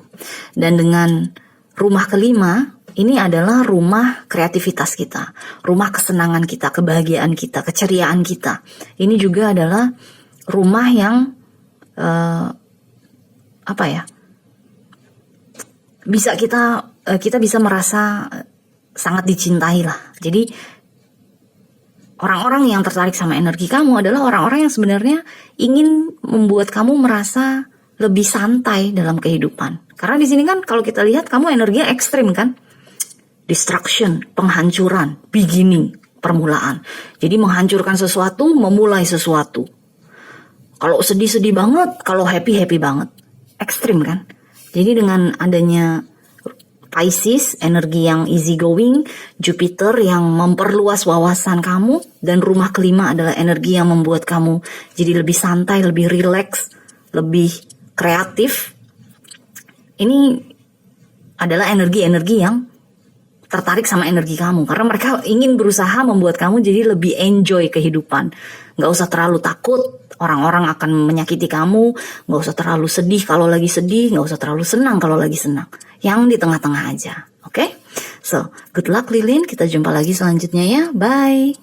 Dan dengan rumah kelima, ini adalah rumah kreativitas kita, rumah kesenangan kita, kebahagiaan kita, keceriaan kita. Ini juga adalah rumah yang bisa kita bisa merasa sangat dicintai lah. Jadi orang-orang yang tertarik sama energi kamu adalah orang-orang yang sebenarnya ingin membuat kamu merasa lebih santai dalam kehidupan. Karena di sini kan kalau kita lihat kamu energinya ekstrim kan, destruction, penghancuran, beginning, permulaan. Jadi menghancurkan sesuatu, memulai sesuatu. Kalau sedih-sedih banget, kalau happy-happy banget, ekstrim kan. Jadi dengan adanya Pisces, energi yang easy going, Jupiter yang memperluas wawasan kamu, dan rumah kelima adalah energi yang membuat kamu jadi lebih santai, lebih relax, lebih kreatif. Ini adalah energi-energi yang tertarik sama energi kamu, karena mereka ingin berusaha membuat kamu jadi lebih enjoy kehidupan. Gak usah terlalu takut orang-orang akan menyakiti kamu, gak usah terlalu sedih kalau lagi sedih, gak usah terlalu senang kalau lagi senang. Yang di tengah-tengah aja, oke? So, good luck Lilin, kita jumpa lagi selanjutnya ya, bye!